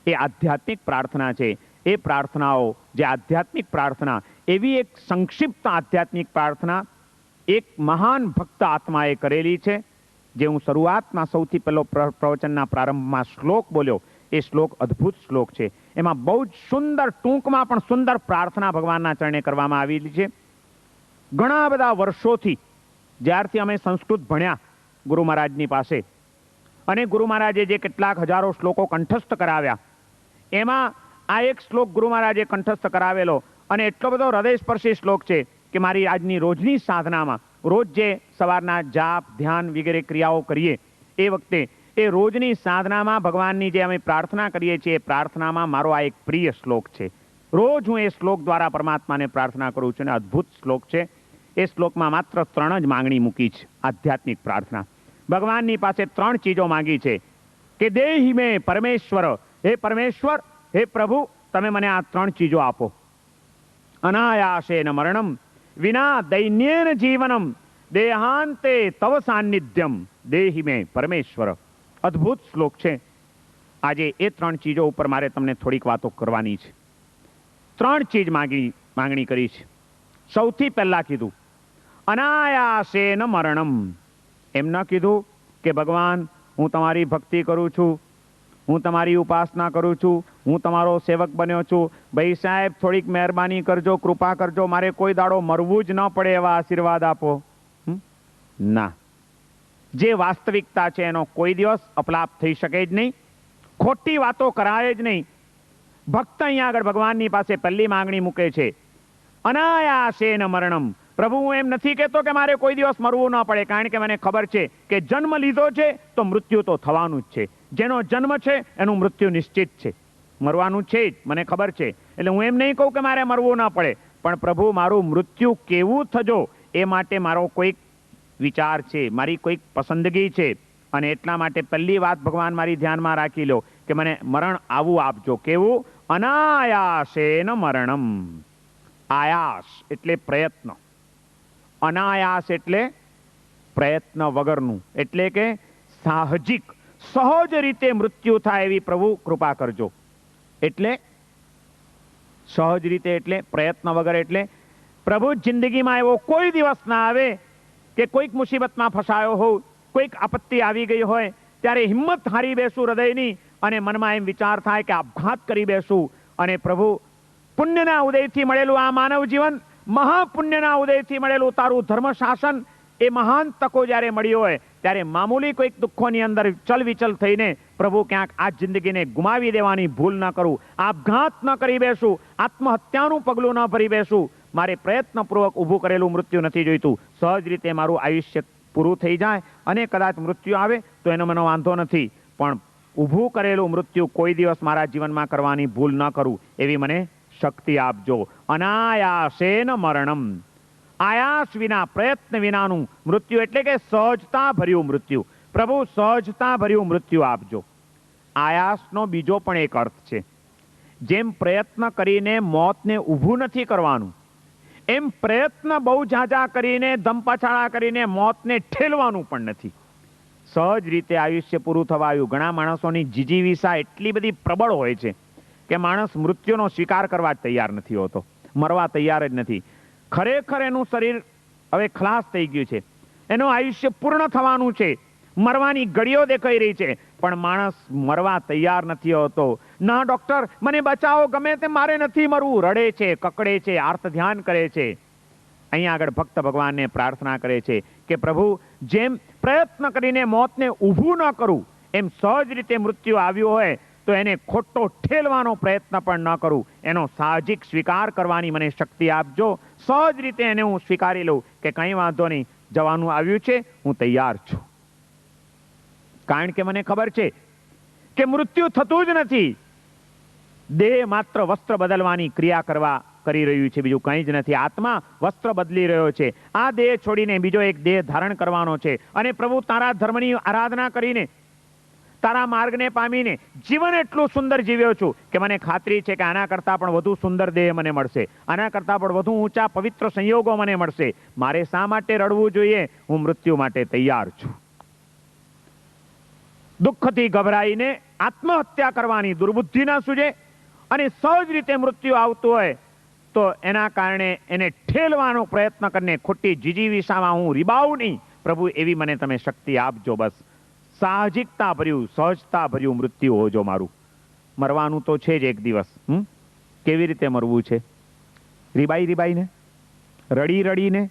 એ આધ્યાત્મિક પ્રાર્થના છે. એ પ્રાર્થનાઓ, જે આધ્યાત્મિક પ્રાર્થના, એવી એક સંક્ષિપ્ત આધ્યાત્મિક પ્રાર્થના એક મહાન ભક્ત આત્માએ કરેલી છે, જે હું શરૂઆતમાં સૌથી પહેલો પ્રવચનના પ્રારંભમાં શ્લોક બોલ્યો. એ શ્લોક અદ્ભુત શ્લોક છે. એમાં બહુ જ સુંદર, ટૂંકમાં પણ સુંદર પ્રાર્થના ભગવાનના ચરણે કરવામાં આવેલી છે. ઘણા બધા વર્ષોથી જ્યારથી અમે સંસ્કૃત ભણ્યા ગુરુ મહારાજની પાસે, અને ગુરુ મહારાજે જે કેટલાક હજારો શ્લોકો કંઠસ્થ કરાવ્યા, એમાં આ એક શ્લોક ગુરુ મહારાજે કંઠસ્થ કરાવેલો, અને એટલો બધો હૃદયસ્પર્શી શ્લોક છે કે મારી આજની રોજની સાધનામાં, રોજ જે સવારના જાપ, ધ્યાન વગેરે ક્રિયાઓ કરીએ એ વખતે, એ રોજની સાધનામાં ભગવાનની જે અમે પ્રાર્થના કરીએ છીએ, એ પ્રાર્થનામાં મારો આ એક પ્રિય શ્લોક છે. રોજ હું એ શ્લોક દ્વારા પરમાત્માને પ્રાર્થના કરું છું, અને અદ્ભુત શ્લોક છે. એ શ્લોકમાં માત્ર 3 જ માંગણી મૂકી છે. આધ્યાત્મિક પ્રાર્થના ભગવાનની પાસે 3 ચીજો માંગી છે કે દેહી મે પરમેશ્વર, હે પરમેશ્વર, હે પ્રભુ, તમે મને આ 3 ચીજો આપો. અનાયાસેન મરણમ, વિના દૈન્યેન જીવનમ, દેહાંતે તવ સાન્નિધ્યમ, દેહી મે પરમેશ્વર. અદ્ભુત શ્લોક છે. આજે એ 3 ચીજો ઉપર મારે તમને થોડીક વાતો કરવાની છે. 3 ચીજ માંગણી કરી છે. સૌથી પહેલા કીધું અનાયાસેન મરણમ. એમ ન કીધું કે ભગવાન હું તમારી ભક્તિ કરું છું, હું તમારી ઉપાસના કરું છું, હું તમારો સેવક બન્યો છું, ભાઈ સાહેબ થોડીક મહેરબાની કરજો, કૃપા કરજો, મારે કોઈ દાડો મરવું જ ન પડે એવા આશીર્વાદ આપો. ના, જે વાસ્તવિકતા છે એનો કોઈ દિવસ અપલાપ થઈ શકે જ નહીં, ખોટી વાતો કરાય જ નહીં. ભક્ત અહીંયા આગળ ભગવાનની પાસે પહેલી માંગણી મૂકે છે અનાયાસેન મરણમ. પ્રભુ હું એમ નથી કહેતો કે મારે કોઈ દિવસ મરવું ન પડે, કારણ કે મને ખબર છે કે જન્મ લીધો છે તો મૃત્યુ તો થવાનું જ છે. જેનો જન્મ છે એનું મૃત્યુ નિશ્ચિત છે, મરવાનું છે જ, મને ખબર છે. એટલે હું એમ નહીં કહું કે મારે મરવું ન પડે, પણ પ્રભુ મારું મૃત્યુ કેવું થજો એ માટે મારો કોઈક વિચાર છે, મારી કોઈક પસંદગી છે. અને એટલા માટે પહેલી વાત ભગવાન મારી ધ્યાનમાં રાખી લો કે મને મરણ આવું આપજો. કેવું? અનાયાસેન મરણમ. આયાસ એટલે પ્રયત્ન, અનાયાસ એટલે પ્રયત્ન વગરનું, એટલે કે સાહજિક, સહજ રીતે મૃત્યુ થાય એવી પ્રભુ કૃપા કરજો. એટલે સહજ રીતે એટલે પ્રયત્ન વગર, એટલે પ્રભુ જિંદગીમાં એવો કોઈ દિવસ ના આવે કે કોઈક મુસીબતમાં ફસાયો હોઉં, કોઈક આપત્તિ આવી ગઈ હોય ત્યારે હિંમત હારી બેસું હૃદયની અને મનમાં એમ વિચાર થાય કે આપઘાત કરી બેસું. અને પ્રભુ પુણ્યના ઉદયથી મળેલું આ માનવ જીવન, મહાપુણ્યના ઉદયથી મળેલું તારું ધર્મ શાસન, એ મહાન તકો જ્યારે મળી હોય ત્યારે મામૂલી કોઈક દુઃખોની અંદર ચલવિચલ થઈને પ્રભુ ક્યાંક આ જિંદગીને ગુમાવી દેવાની ભૂલ ન કરું, આપઘાત ન કરી બેસું, આત્મહત્યાનું પગલું ન ભરી બેસું. મારે પ્રયત્નપૂર્વક ઊભું કરેલું મૃત્યુ નથી જોઈતું. સહજ રીતે મારું આયુષ્ય પૂરું થઈ જાય અને કદાચ મૃત્યુ આવે તો એનો મને વાંધો નથી, પણ ઊભું કરેલું મૃત્યુ કોઈ દિવસ મારા જીવનમાં કરવાની ભૂલ ન કરું એવી મને શક્તિ આપજો. અનાયાસેન મરણમ, આયાસ વિના, પ્રયત્ન વિનાનું મૃત્યુ, એટલે કે સહજતા ભર્યું મૃત્યુ. પ્રભુ સહજતા ભર્યું મૃત્યુ આપજો. આયાસનો બીજો પણ એક અર્થ છે. જેમ પ્રયત્ન કરીને મોતને ઊભું નથી કરવાનું, એમ પ્રયત્ન બહુ ઝાઝા કરીને, ધમપછાડા કરીને મોતને ઠેલવાનું પણ નથી. સહજ રીતે આયુષ્ય પૂરું થવા આવ્યું. ઘણા માણસોની જીજીવિષા એટલી બધી પ્રબળ હોય છે કે માણસ મૃત્યુનો સ્વીકાર કરવા જ તૈયાર નથી હોતો, મરવા તૈયાર જ નથી. ખરેખર એનું શરીર હવે ખલાસ થઈ ગયું છે, એનું આયુષ્ય પૂર્ણ થવાનું છે, મરવાની ઘડીઓ દેખાઈ રહી છે, પણ માણસ મરવા તૈયાર નથી હોતો. ના ડોક્ટર, મને બચાવો, ગમે તે, મારે નથી મરવું. રડે છે, કકડે છે, આર્ત ધ્યાન કરે છે. અહીંયા આગળ ભક્ત ભગવાનને પ્રાર્થના કરે છે કે પ્રભુ, જેમ પ્રયત્ન કરીને મોતને ઊભું ન કરું, એમ સહજ રીતે મૃત્યુ આવ્યું હોય તો એને ખોટો ઠેલવાનો પ્રયત્ન પણ ન કરું, એનો સાહજિક સ્વીકાર કરવાની મને શક્તિ આપજો. સહજ રીતે એને હું સ્વીકારી લઉં કે કંઈ વાંધો નહીં, જવાનું આવ્યું છે, હું તૈયાર છું. કારણ કે મને ખબર છે કે મૃત્યુ થતું જ નથી. દેહ માત્ર વસ્ત્ર બદલવાની ક્રિયા કરી રહ્યું છે, બીજું કંઈ જ નથી. આત્મા વસ્ત્ર બદલી રહ્યો છે. આ દેહ છોડીને બીજો એક દેહ ધારણ કરવાનો છે. અને પ્રભુ, તારા ધર્મની આરાધના કરીને, તારા માર્ગને પામીને જીવન એટલું સુંદર જીવ્યો છું કે મને ખાતરી છે કે આના કરતાં પણ વધુ સુંદર દેહ મને મળશે, આના કરતાં પણ વધુ ઊંચા પવિત્ર સંયોગો મને મળશે. મારે શા માટે રડવું જોઈએ? હું મૃત્યુ માટે તૈયાર છું. દુઃખથી ગભરાઈને આત્મહત્યા કરવાની દુર્બુદ્ધિ ના સૂજે, અને સહજ રીતે મૃત્યુ આવતું હોય તો એના કારણે એને ઠેલવાનો પ્રયત્ન કરીને ખોટી જીજીવિષામાં હું રીબાવું નહીં. પ્રભુ, એવી મને તમે શક્તિ આપજો. બસ સાહજિકતા ભર્યું, સહજતા ભર્યું મૃત્યુ હોજો મારું. મરવાનું તો છે જ એક દિવસ. કેવી રીતે મરવું છે? રીબાઈને, રડી રડીને,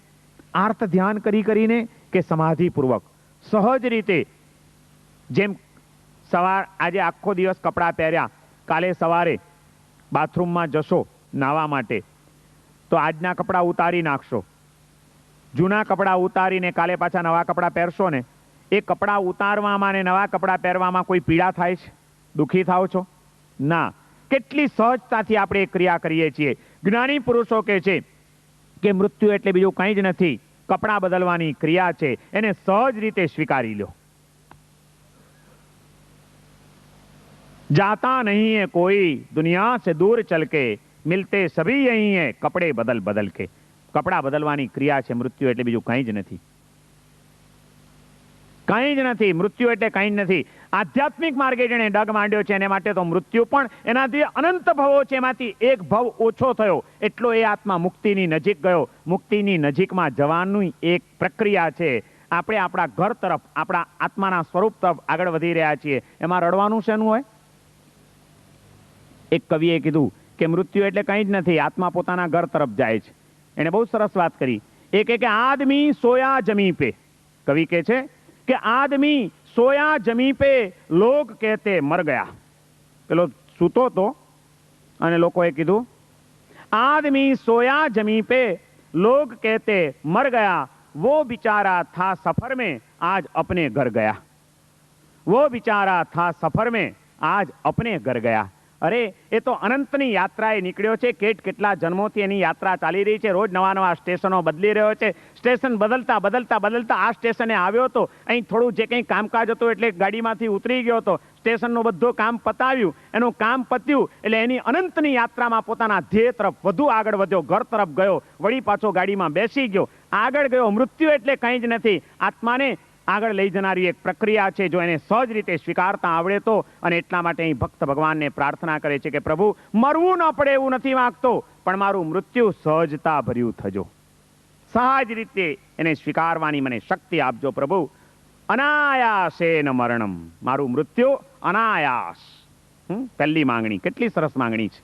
આર્ત ધ્યાન કરીને, કે સમાધિપૂર્વક સહજ રીતે? જેમ આજે આખો દિવસ કપડાં પહેર્યા, કાલે સવારે બાથરૂમમાં જશો નાહવા માટે તો આજના કપડાં ઉતારી નાખશો, જૂના કપડાં ઉતારીને કાલે પાછા નવા કપડાં પહેરશો ને, એ કપડાં ઉતારવામાં અને નવા કપડાં પહેરવામાં કોઈ પીડા થાય છે? દુઃખી થાવ છો? ના. કેટલી સહજતાથી આપણે એ ક્રિયા કરીએ છીએ. જ્ઞાની પુરુષો કહે છે કે મૃત્યુ એટલે બીજું કંઈ જ નથી, કપડાં બદલવાની ક્રિયા છે. એને સહજ રીતે સ્વીકારી લો. जाता नहीं है कोई दुनिया से दूर चल के, मिलते सभी यही है कपड़े बदल बदल के. કપડા બદલવાની ક્રિયા છે મૃત્યુ, એટલે બીજું કંઈ જ નથી. કંઈ જ નથી. મૃત્યુ એટલે કંઈ જ નથી. આધ્યાત્મિક માર્ગે જેને ડગ માંડ્યો છે એને માટે તો મૃત્યુ પણ એનાથી અનંત ભવો છે, એમાંથી એક ભવ ઓછો થયો એટલો એ આત્મા મુક્તિની નજીક ગયો. મુક્તિની નજીકમાં જવાની એક પ્રક્રિયા છે. આપણે આપણા ઘર તરફ, આપણા આત્માના સ્વરૂપ તરફ આગળ વધી રહ્યા છીએ. એમાં રડવાનું શેનું હોય? એક કવિએ કીધું કે મૃત્યુ એટલે કંઈ જ નથી, આત્મા પોતાના ઘર તરફ જાય છે. એને બહુ સરસ વાત કરી. એ કે આદમી સોયા જમી પે. કવિ કહે છે કે આદમી સોયા જમી પે, લોગ કહેતે મર ગયા. પેલો સૂતો તો અને લોકોએ કીધું આદમી સોયા જમી પે, લોગ કહેતે મર ગયા, वो बिचारा था सफर में आज अपने घर गया. वो बिचारा था सफर में आज अपने घर गया. અરે એ તો અનંતની યાત્રાએ નીકળ્યો છે. કેટલા જન્મોથી એની યાત્રા ચાલી રહી છે. રોજ નવા નવા સ્ટેશનો બદલી રહ્યો છે. સ્ટેશન બદલતા બદલતા બદલતા આ સ્ટેશને આવ્યો હતો. અહીં થોડું જે કંઈ કામકાજ હતું એટલે ગાડીમાંથી ઉતરી ગયો હતો. સ્ટેશનનું બધું કામ પતાવ્યું. એનું કામ પત્યું એટલે એની અનંતની યાત્રામાં પોતાના ધ્યેય તરફ વધુ આગળ વધ્યો. ઘર તરફ ગયો. વળી પાછો ગાડીમાં બેસી ગયો. આગળ ગયો. મૃત્યુ એટલે કંઈ જ નથી. આત્માને આગળ લઈ જનારી એક પ્રક્રિયા છે. જો એને સહજ રીતે સ્વીકારતા આવડે તો. અને એટલા માટે અહીં ભક્ત ભગવાનને પ્રાર્થના કરે છે કે પ્રભુ, મરવું ન પડે એવું નથી માંગતો, પણ મારું મૃત્યુ સહજતા ભર્યું થજો. સહજ રીતે એને સ્વીકારવાની મને શક્તિ આપજો પ્રભુ. અનાયાસેન મરણમ, મારું મૃત્યુ અનાયાસ. પહેલી માંગણી કેટલી સરસ માંગણી છે.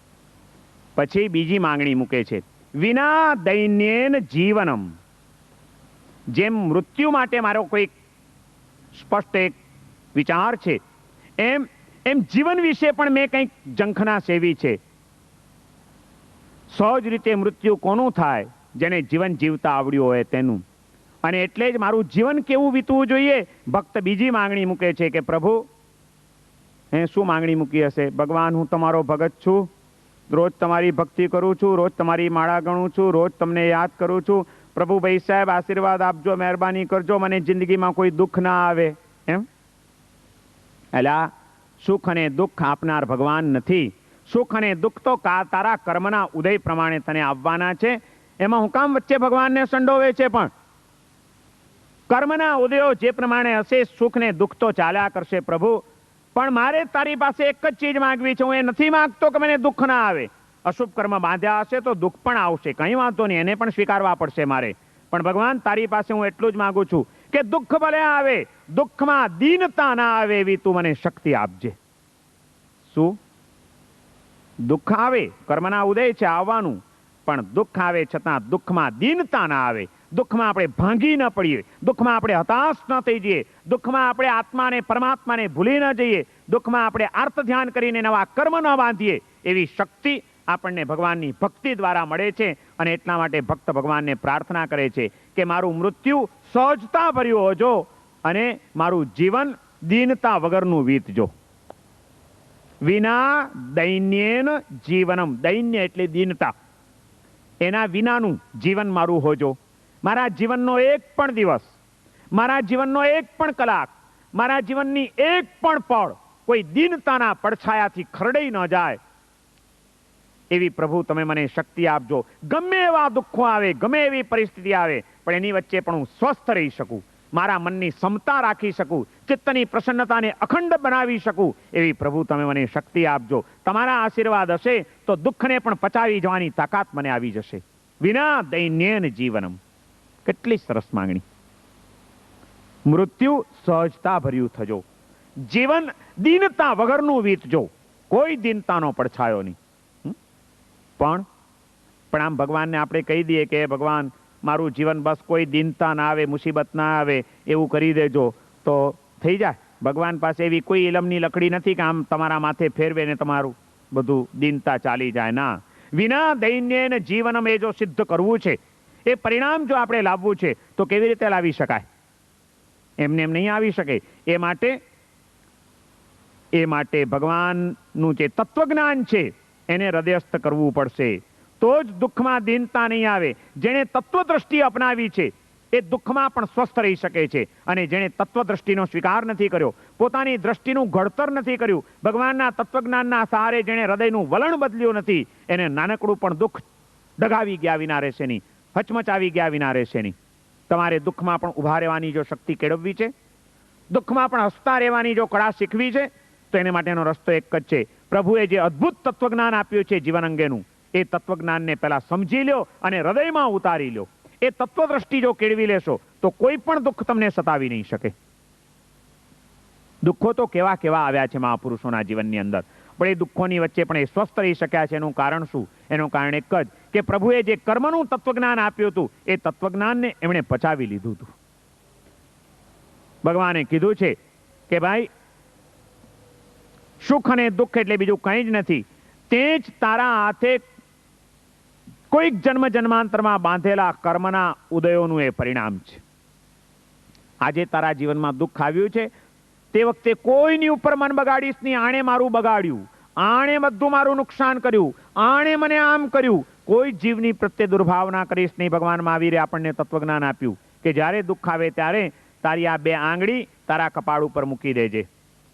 પછી બીજી માંગણી મૂકે છે, વિના દૈન્યેન જીવનમ. જેમ મૃત્યુ માટે મારો કોઈ સ્પષ્ટ એક વિચાર છે, એમ જીવન વિશે પણ મેં કંઈક ઝંખના સેવી છે. સહજ રીતે મૃત્યુ કોનું થાય? જેને જીવન જીવતા આવડ્યું હોય તેનું. અને એટલે જ મારું જીવન કેવું વીતવું જોઈએ? ભક્ત બીજી માંગણી મૂકે છે કે પ્રભુ, શું માંગણી મૂકી હશે? ભગવાન, હું તમારો ભગત છું, રોજ તમારી ભક્તિ કરું છું, રોજ તમારી માળા ગણું છું, રોજ તમને યાદ કરું છું. પ્રભુ ભાઈ સાહેબ, આશીર્વાદ આપજો, મહેરબાની કરજો, મને જિંદગીમાં કોઈ દુઃખ ના આવે. એમ એલા, સુખ અને દુઃખ આપનાર ભગવાન નથી. સુખ અને દુઃખ તો તારા કર્મના ઉદય પ્રમાણે તને આવવાના છે. એમાં હું કામ વચ્ચે ભગવાનને સંડોવે છે? પણ કર્મના ઉદયો જે પ્રમાણે હશે, સુખ ને દુઃખ તો ચાલ્યા કરશે પ્રભુ. પણ મારે તારી પાસે એક જ ચીજ માંગવી છે. હું એ નથી માંગતો કે મને દુઃખ ના આવે. અશુભ કર્મ બાંધ્યા હશે તો દુઃખ પણ આવશે, કંઈ વાંધો નહીં, એને પણ સ્વીકારવા પડશે મારે. પણ ભગવાન, તારી પાસે હું એટલું જ માંગુ છું કે દુઃખ ભલે આવે, દુઃખમાં દીનતા ના આવે એવી તું મને શક્તિ આપજે. શું? દુઃખ આવે, કર્મના ઉદય છે, આવવાનું. પણ દુઃખ આવે છતાં દુઃખમાં દીનતા ના આવે. દુઃખમાં આપણે ભાંગી ન પડીએ, દુઃખમાં આપણે હતાશ ન થઈ જઈએ, દુઃખમાં આપણે આત્માને પરમાત્માને ભૂલી ન જઈએ, દુઃખમાં આપણે આર્ત ધ્યાન કરીને નવા કર્મ ન બાંધીએ. એવી શક્તિ આપણને ભગવાનની ભક્તિ દ્વારા મળે છે. અને એટલા માટે ભક્ત ભગવાનને પ્રાર્થના કરે છે કે મારું મૃત્યુ સહજતા ભર્યું હોજો અને મારું જીવન દીનતા વગરનું વીતજો. વિના દૈન્યેન જીવનમ. દૈન્ય એટલે દીનતા. એના વિનાનું જીવન મારું હોજો. મારા જીવનનો એક પણ દિવસ, મારા જીવનનો એક પણ કલાક, મારા જીવનની એક પણ પળ કોઈ દીનતાના પડછાયાથી ખરડાઈ ન જાય એવી પ્રભુ તમે મને શક્તિ આપજો. ગમે એવા દુઃખો આવે, ગમે એવી પરિસ્થિતિ આવે, પણ એની વચ્ચે પણ હું સ્વસ્થ રહી શકું, મારા મનની સમતા રાખી શકું, ચિત્તની પ્રસન્નતાને અખંડ બનાવી શકું એવી પ્રભુ તમે મને શક્તિ આપજો. તમારા આશીર્વાદ હશે તો દુઃખને પણ પચાવી જવાની તાકાત મને આવી જશે. વિના દૈન્યેન જીવનમ. કેટલી સરસ માંગણી. મૃત્યુ સહજતા ભર્યું થજો, જીવન દીનતા વગરનું વીતજો, કોઈ દીનતાનો પડછાયો નહીં. પણ આમ ભગવાનને આપણે કહી દઈએ કે ભગવાન, મારું જીવન બસ કોઈ દીનતા ના આવે, મુસીબત ના આવે એવું કરી દેજો, તો થઈ જાય. ભગવાન પાસે એવી કોઈ ઇલમની લકડી નથી કે આમ તમારા માથે ફેરવે ને તમારું બધું દીનતા ચાલી જાય. ના, વિના દૈન્યેન જીવનમ એ જો સિદ્ધ કરવું છે, એ પરિણામ જો આપણે લાવવું છે, તો કેવી રીતે લાવી શકાય? એમને એમ નહીં આવી શકે. એ માટે ભગવાનનું જે તત્વજ્ઞાન છે એને હૃદયસ્થ કરવું પડશે. તો જ દુઃખમાં દીનતા નહીં આવે. જેણે તત્વદ્રષ્ટિ અપનાવી છે એ દુઃખમાં પણ સ્વસ્થ રહી શકે છે. અને જેણે તત્વદ્રષ્ટિનો સ્વીકાર નથી કર્યો, પોતાની દ્રષ્ટિનું ઘડતર નથી કર્યું, ભગવાનના તત્વજ્ઞાનના સહારે જેણે હૃદયનું વલણ બદલ્યું નથી, એને નાનકડું પણ દુઃખ ડગાવી ગયા વિના રહેશે નહીં, હચમચાવી ગયા વિના રહેશે નહીં. તમારે દુઃખમાં પણ ઊભા રહેવાની જો શક્તિ કેળવવી છે, દુઃખમાં પણ હસતા રહેવાની જો કળા શીખવી છે, તો એને માટેનો રસ્તો એક જ છે. પ્રભુએ જે અદ્ભુત તત્વજ્ઞાન આપ્યું છે જીવન અંગેનું, એ તત્વજ્ઞાનને પહેલા સમજી લો અને હૃદયમાં ઉતારી લો. એ તત્વદ્રષ્ટિ જો કેળવી લેશો તો કોઈ પણ દુઃખ તમને સતાવી નહીં શકે. દુઃખો તો કેવા કેવા આવ્યા છે મહાપુરુષોના જીવનની અંદર, પણ એ દુઃખોની વચ્ચે પણ એ સ્વસ્થ રહી શક્યા છે. એનું કારણ શું? એનું કારણ એક જ કે પ્રભુએ જે કર્મનું તત્વજ્ઞાન આપ્યું હતું એ તત્વજ્ઞાનને એમણે પચાવી લીધું હતું. ભગવાને કીધું છે કે ભાઈ, સુખ અને દુઃખ એટલે બીજું કંઈ જ નથી, તે જ તારા હાથે કોઈક જન્મ જન્માંતરમાં બાંધેલા કર્મના ઉદયોનું એ પરિણામ છે. આજે તારા જીવનમાં દુઃખ આવ્યું છે, તે વખતે કોઈની ઉપર મન બગાડીશ નહીં, આણે મારું બગાડ્યું, આણે બધું મારું નુકસાન કર્યું, આણે મને આમ કર્યું. કોઈ જીવની પ્રત્યે દુર્ભાવના કરીશ નહીં. ભગવાન મહાવીરે આપણને તત્વજ્ઞાન આપ્યું કે જ્યારે દુઃખ આવે ત્યારે તારી આ બે આંગળી તારા કપાળ ઉપર મૂકી દેજે.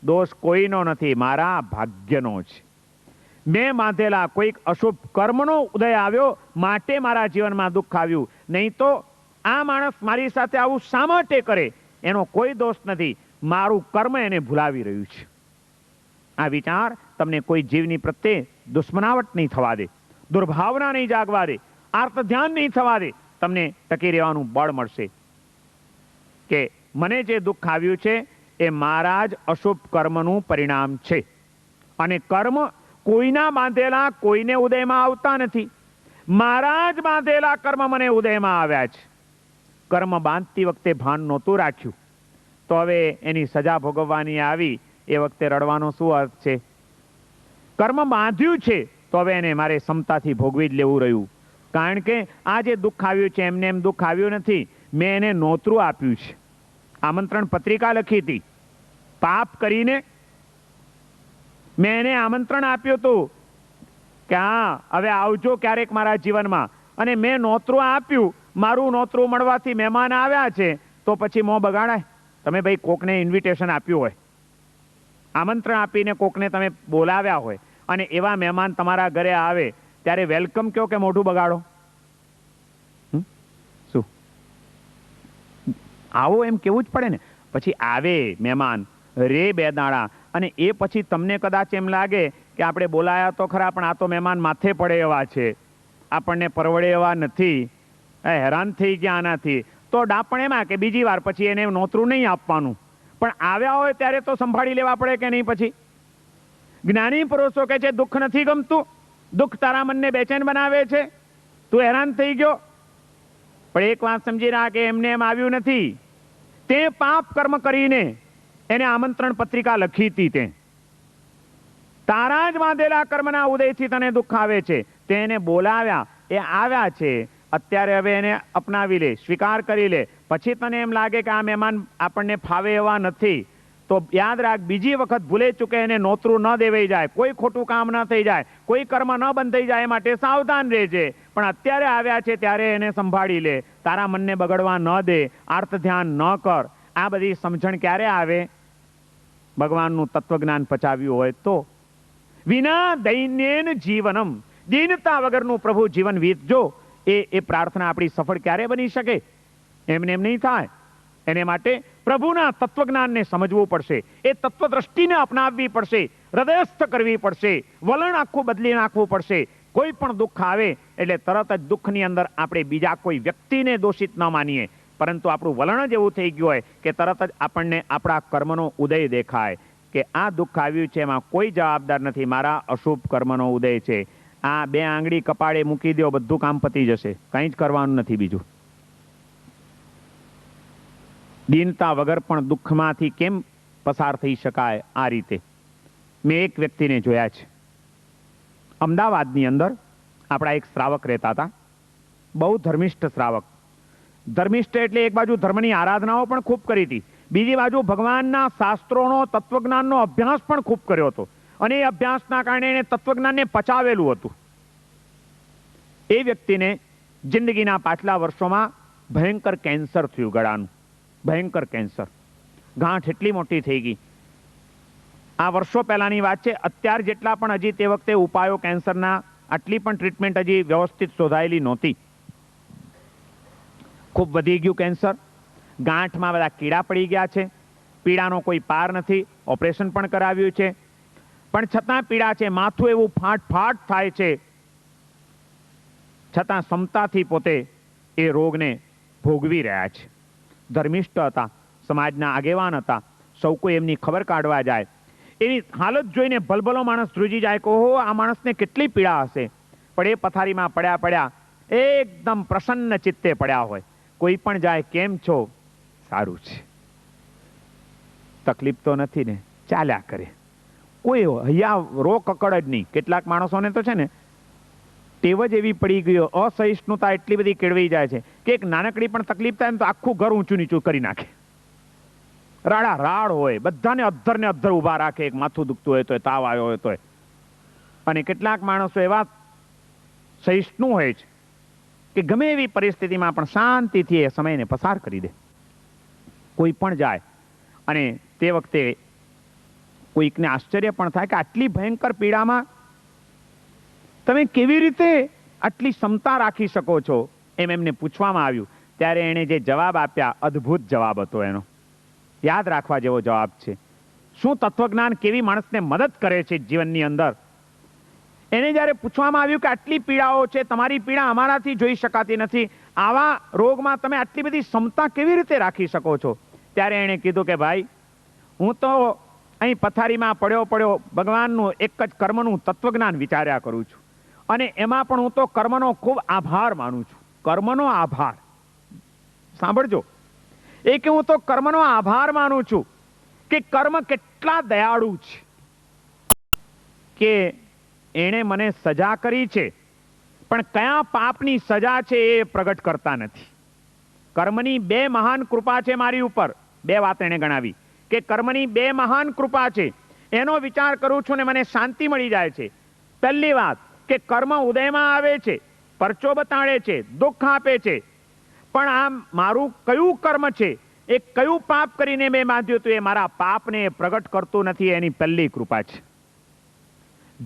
દોષ કોઈનો નથી, મારા ભાગ્યનો જ. મેં બાંધેલા કોઈક અશુભ કર્મનો ઉદય આવ્યો માટે મારા જીવનમાં દુઃખ આવ્યું. નહીં તો આ માણસ મારી સાથે આવું શા માટે કરે એનો કોઈ દોષ નથી. મારું કર્મ એને ભૂલાવી રહ્યું છે. આ વિચાર તમને કોઈ જીવની પ્રત્યે દુશ્મનાવટ નહીં થવા દે, દુર્ભાવના નહીં જાગવા દે, આર્ત ધ્યાન નહીં થવા દે. તમને ટકી રહેવાનું બળ મળશે કે મને જે દુઃખ આવ્યું છે એ મારા જ અશુભ કર્મનું પરિણામ છે. અને કર્મ કોઈના બાંધેલા કોઈને ઉદયમાં આવતા નથી. મારા જ બાંધેલા કર્મ મને ઉદયમાં આવ્યા છે. કર્મ બાંધતી વખતે ભાન નહોતું રાખ્યું તો હવે એની સજા ભોગવવાની આવી એ વખતે રડવાનો શું અર્થ છે? કર્મ બાંધ્યું છે તો હવે એને મારે ક્ષમતાથી ભોગવી જ લેવું રહ્યું. કારણ કે આ જે દુઃખ આવ્યું છે એમને એમ દુઃખ આવ્યું નથી. મેં એને નોતરું આપ્યું છે, આમંત્રણ પત્રિકા લખી હતી. પાપ કરીને મેં એને આમંત્રણ આપ્યું હતું કે હા હવે આવજો ક્યારેક મારા જીવનમાં, અને મેં નોતરું આપ્યું. મારું નોતરું મળવાથી મહેમાન આવ્યા છે તો પછી મોં બગાડાય? તમે ભાઈ કોકને ઇન્વિટેશન આપ્યું હોય, આમંત્રણ આપીને કોકને તમે બોલાવ્યા હોય અને એવા મહેમાન તમારા ઘરે આવે ત્યારે વેલકમ કહો કે મોઢું બગાડો? શું આવો એમ કેવું જ પડે ને. પછી આવે મહેમાન રે બે દાડા અને એ પછી તમને કદાચ એમ લાગે કે આપણે બોલાયા તો ખરા પણ આ તો મહેમાન માથે પડે એવા છે, આપણને પરવડે એવા નથી, હેરાન થઈ ગયા આનાથી, તો ડાપણ એમાં કે બીજી વાર પછી એને નોતરું નહીં આપવાનું. પણ આવ્યા હોય ત્યારે તો સંભાળી લેવા પડે કે નહીં? પછી જ્ઞાની પુરુષો કહે છે દુઃખ નથી ગમતું, દુઃખ તારા મનને બેચેન બનાવે છે, તું હેરાન થઈ ગયો. પણ એક વાત સમજી રહ્યા કે એમને એમ આવ્યું નથી. તે પાપ કર્મ કરીને એને આમંત્રણ પત્રિકા લખી હતી. તે તારા જ બાંધેલા કર્મના ઉદયથી તને દુઃખ આવે છે. તેને બોલાવ્યા, એ આવ્યા છે. અત્યારે હવે એને અપનાવી લે, સ્વીકાર કરી લે. પછી તને એમ લાગે કે આ મહેમાન આપણને ફાવે એવા નથી તો યાદ રાખ, બીજી વખત ભૂલે ચૂકે એને નોતરું ન દેવાઈ જાય, કોઈ ખોટું કામ ન થઈ જાય, કોઈ કર્મ ન બંધાઈ જાય, એ માટે સાવધાન રહેજે. પણ અત્યારે આવ્યા છે ત્યારે એને સંભાળી લે, તારા મનને બગડવા ન દે, આર્ત ધ્યાન ન કર. આ બધી સમજણ ક્યારે આવે? ભગવાનનું તત્વજ્ઞાન પચાવ્યું હોય તો. વિના દૈન્યેન જીવનમ, દીનતા વગરનું પ્રભુ જીવન વીતજો, એ પ્રાર્થના આપણી સફળ ક્યારે બની શકે? એમને એમ નહીં થાય. એને માટે પ્રભુના તત્વજ્ઞાનને સમજવું પડશે, એ તત્વદ્રષ્ટિને અપનાવવી પડશે, હૃદયસ્થ કરવી પડશે, વલણ આખું બદલી નાખવું પડશે. કોઈ પણ દુઃખ આવે એટલે તરત જ દુઃખની અંદર આપણે બીજા કોઈ વ્યક્તિને દોષિત ન માનીએ, પરંતુ આપણું વલણ જ એવું થઈ ગયું હોય કે તરત જ આપણને આપણા કર્મનો ઉદય દેખાય કે આ દુઃખ આવ્યું છે એમાં કોઈ જવાબદાર નથી, મારા અશુભ કર્મનો ઉદય છે. આ બે આંગળી કપાળે મૂકી દો, બધું કામ પતી જશે, કંઈ જ કરવાનું નથી બીજું. દીનતા વગર પણ દુઃખમાંથી કેમ પસાર થઈ શકાય? આ રીતે મેં એક વ્યક્તિને જોયા છે. અમદાવાદની અંદર આપણા એક શ્રાવક રહેતા હતા, બહુ ધર્મિષ્ઠ શ્રાવક. ધર્મિષ્ઠ એટલે એક બાજુ ધર્મની આરાધનાઓ પણ ખૂબ કરી હતી, બીજી બાજુ ભગવાનના શાસ્ત્રોનો તત્વજ્ઞાનનો અભ્યાસ પણ ખૂબ કર્યો હતો, અને એ અભ્યાસના કારણે એને તત્વજ્ઞાનને પચાવેલું હતું. એ વ્યક્તિને જિંદગીના પાછલા વર્ષોમાં ભયંકર કેન્સર થયું, ગળાનું ભયંકર કેન્સર. ગાંઠ એટલી મોટી થઈ ગઈ. આ વર્ષો પહેલાની વાત છે. અત્યાર જેટલા પણ હજી તે વખતે ઉપાયો કેન્સરના, આટલી પણ ટ્રીટમેન્ટ હજી વ્યવસ્થિત શોધાયેલી નહોતી. ખૂબ વધી ગયું કેન્સર, ગાંઠમાં બધા કીડા પડી ગયા છે, પીડાનો કોઈ પાર નથી, ઓપરેશન પણ કરાવ્યું છે, પણ છતાં પીડા છે, માથું એવું ફાટ થાય છે, છતાં ક્ષમતાથી પોતે એ રોગને ભોગવી રહ્યા છે. ધર્મિષ્ઠ હતા, સમાજના આગેવાન હતા, સૌ કોઈ એમની ખબર કાઢવા જાય. એની હાલત જોઈને ભલભલો માણસ ધ્રુજી જાય કે ઓહો આ માણસને કેટલી પીડા હશે. પણ એ પથારીમાં પડ્યા એકદમ પ્રસન્ન ચિત્તે પડ્યા હોય. કોઈ પણ જાય, કેમ છો? સારું છે, તકલીફ તો નથી ને? ચાલ્યા કરે. કોઈ હૈયા રો કકડ જ નહીં. કેટલાક માણસોને તો છે ને ટેવ જ એવી પડી ગયો, અસહિષ્ણુતા એટલી બધી કેળવાઈ જાય છે કે એક નાનકડી પણ તકલીફ થાય ને તો આખું ઘર ઊંચું નીચું કરી નાખે. રાડા રાડ હોય, બધાને અધ્ધર ઊભા રાખે. એક માથું દુખતું હોય તો, તાવ આવ્યો હોય તો, અને કેટલાક માણસો એવા સહિષ્ણુ હોય છે કે ગમે એવી પરિસ્થિતિમાં પણ શાંતિથી એ સમયને પસાર કરી દે. કોઈ પણ જાય અને તે વખતે કોઈકને આશ્ચર્ય પણ થાય કે આટલી ભયંકર પીડામાં તમે કેવી રીતે આટલી ક્ષમતા રાખી શકો છો, એમ એમને પૂછવામાં આવ્યું. ત્યારે એણે જે જવાબ આપ્યા, અદ્ભુત જવાબ હતો એનો. યાદ રાખવા જેવો જવાબ છે. શું તત્વજ્ઞાન કેવી માણસને મદદ કરે છે જીવનની અંદર. એને જ્યારે પૂછવામાં આવ્યું કે આટલી પીડાઓ છે, તમારી પીડા અમારાથી જોઈ શકાતી નથી, આવા રોગમાં તમે આટલી બધી ક્ષમતા કેવી રીતે રાખી શકો છો? ત્યારે એણે કીધું કે ભાઈ, હું તો અહીં પથારીમાં પડ્યો ભગવાનનું એક જ કર્મનું તત્વજ્ઞાન વિચાર્યા કરું છું, અને એમાં પણ હું તો કર્મનો ખૂબ આભાર માનું છું. કર્મનો આભાર, સાંભળજો, એ કે હું તો કર્મનો આભાર માનું છું કે કર્મ કેટલા દયાળુ છે કે એણે મને સજા કરી છે, પણ કયા પાપની સજા છે એ પ્રગટ કરતા નથી. કર્મની બે મહાન કૃપા છે મારી ઉપર. બે વાત એણે ગણાવી કે કર્મની બે મહાન કૃપા છે, એનો વિચાર કરું છું ને મને શાંતિ મળી જાય છે. પહેલી વાત કે કર્મ ઉદયમાં આવે છે, પરચો બતાડે છે, દુઃખ આપે છે, પણ આ મારું કયું કર્મ છે, એ કયું પાપ કરીને મેં બાંધ્યું હતું, એ મારા પાપને પ્રગટ કરતું નથી. એની પહેલી કૃપા છે.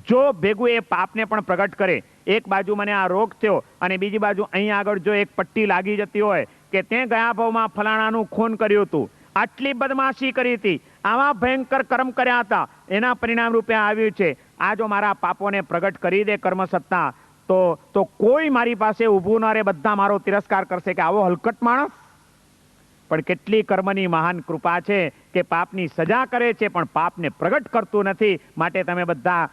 જો ભેગું એ પાપને પણ પ્રગટ કરે, એક બાજુ મને આ રોગ થયો અને બીજી બાજુ અહીં આગળ જો એક પટ્ટી લાગી જતી હોય કે તે ગયા ભાવમાં ફલાણાનું ખૂન કર્યું હતું, આટલી બદમાશી કરી હતી, આવા ભયંકર કર્મ કર્યા હતા, એના પરિણામ રૂપે આવ્યું છે, આ જો મારા પાપોને પ્રગટ કરી દે કર્મ સત્તા, તો કોઈ મારી પાસે ઊભું ન રહે, બધા મારો તિરસ્કાર કરશે કે આવો હલકટ માણસ. પણ કેટલી કર્મની મહાન કૃપા છે કે પાપની સજા કરે છે પણ પાપને પ્રગટ કરતું નથી. માટે તમે બધા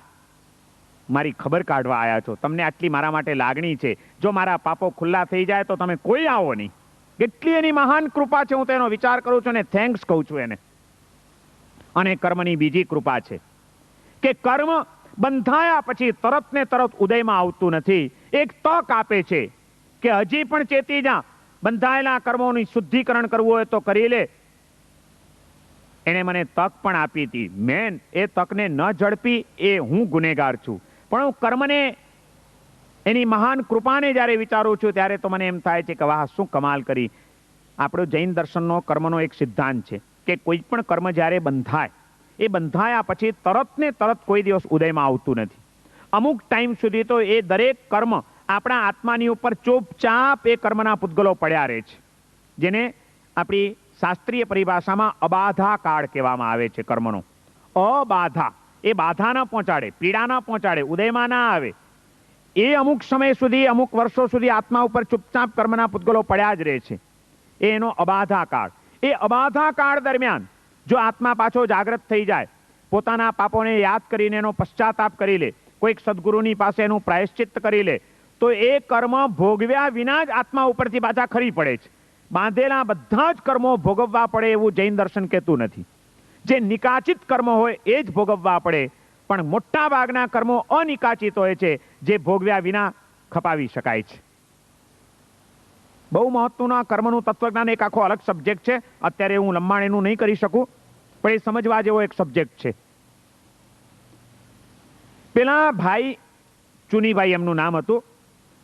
મારી ખબર કાઢવા આવ્યા છો, તમને આટલી મારા માટે લાગણી છે. જો મારા પાપો ખુલ્લા થઈ જાય તો તમે કોઈ આવો નહીં. કેટલી એની મહાન કૃપા છે, હું તેનો વિચાર કરું છું અને થેન્ક્સ કહું છું એને. અને કર્મની બીજી કૃપા છે કે કર્મ બંધાયા પછી તરત ને તરત ઉદયમાં આવતું નથી. એક તક આપે છે કે હજી પણ ચેતી જા, બંધાયેલા કર્મોનું શુદ્ધિકરણ કરવું હોય તો કરી લે. એને મને તક પણ આપી હતી, મેં એ તકને ન ઝડપી, એ હું ગુનેગાર છું. પણ હું કર્મને, એની મહાન કૃપાને જ્યારે વિચારું છું ત્યારે તો મને એમ થાય છે કે વાહ, શું કમાલ કરી. આપણો જૈન દર્શનનો કર્મનો એક સિદ્ધાંત છે કે કોઈ પણ કર્મ જ્યારે બંધાય, એ બંધાયા પછી તરત ને તરત કોઈ દિવસ ઉદયમાં આવતું નથી. અમુક ટાઈમ સુધી તો એ દરેક કર્મ આપણા આત્માની ઉપર ચોપચાપ એ કર્મના પૂતગલો પડ્યા રહે છે, જેને આપણી શાસ્ત્રીય પરિભાષામાં અબાધા કાળ કહેવામાં આવે છે. કર્મનો અબાધા, એ બાધા ના પહોંચાડે, પીડા ના પહોંચાડે, ઉદયમાં ના આવે, એ અમુક સમય સુધી, અમુક વર્ષો સુધી આત્મા ઉપર ચૂપચાપ કર્મના પૂતગલો પડ્યા જ રહે છે. એનો અબાધા કાળ. એ અબાધા કાળ દરમિયાન જો આત્મા પાછો જાગૃત થઈ જાય, પોતાના પાપોને યાદ કરીને એનો પશ્ચાતાપ કરી લે, કોઈક સદગુરુની પાસે એનું પ્રાયશ્ચિત્ત કરી લે, તો એ કર્મ ભોગવ્યા વિના જ આત્મા ઉપરથી પાછા ખરી પડે છે. બાંધેલા બધા જ કર્મો ભોગવવા પડે એવું જૈન દર્શન કહેતું નથી. જે નિકાચિત કર્મ હોય એ જ ભોગવવા પડે, પણ મોટા ભાગના કર્મો અનિકાચિત હોય છે, જે ભોગવ્યા વિના ખપાવી શકાય છે. બહુ મહત્વનું આ કર્મનું તત્વજ્ઞાન એક આખો અલગ સબ્જેક્ટ છે. અત્યારે હું લંબાણ એનું નહીં કરી શકું, પણ એ સમજવા જેવો એક સબ્જેક્ટ છે. પેલા ભાઈ, ચુનીભાઈ એમનું નામ હતું,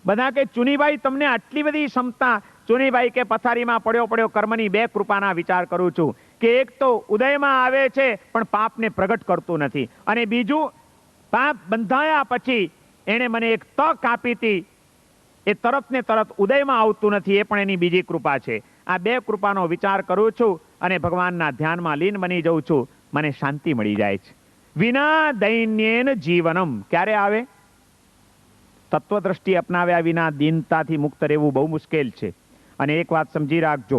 બધા કે ચુનીભાઈ તમને આટલી બધી ક્ષમતા. ચુનીભાઈ કે પથારીમાં પડ્યો કર્મની બે કૃપાના વિચાર કરું છું કે એક તો ઉદયમાં આવે છે પણ પાપને પ્રગટ કરતું નથી, અને બીજું પાપ બંધાયા પછી એણે મને એક તક આપી હતી, એ તરત ને તરત ઉદયમાં આવતું નથી, એ પણ એની બીજી કૃપા છે. આ બે કૃપાનો વિચાર કરું છું અને ભગવાનના ધ્યાનમાં લીન બની જઉં છું, મને શાંતિ મળી જાય છે. વિના દૈન્યેન જીવનમ ક્યારે આવે? તત્વદ્રષ્ટિ અપનાવ્યા વિના દીનતાથી મુક્ત રહેવું બહુ મુશ્કેલ છે. અને એક વાત સમજી રાખજો,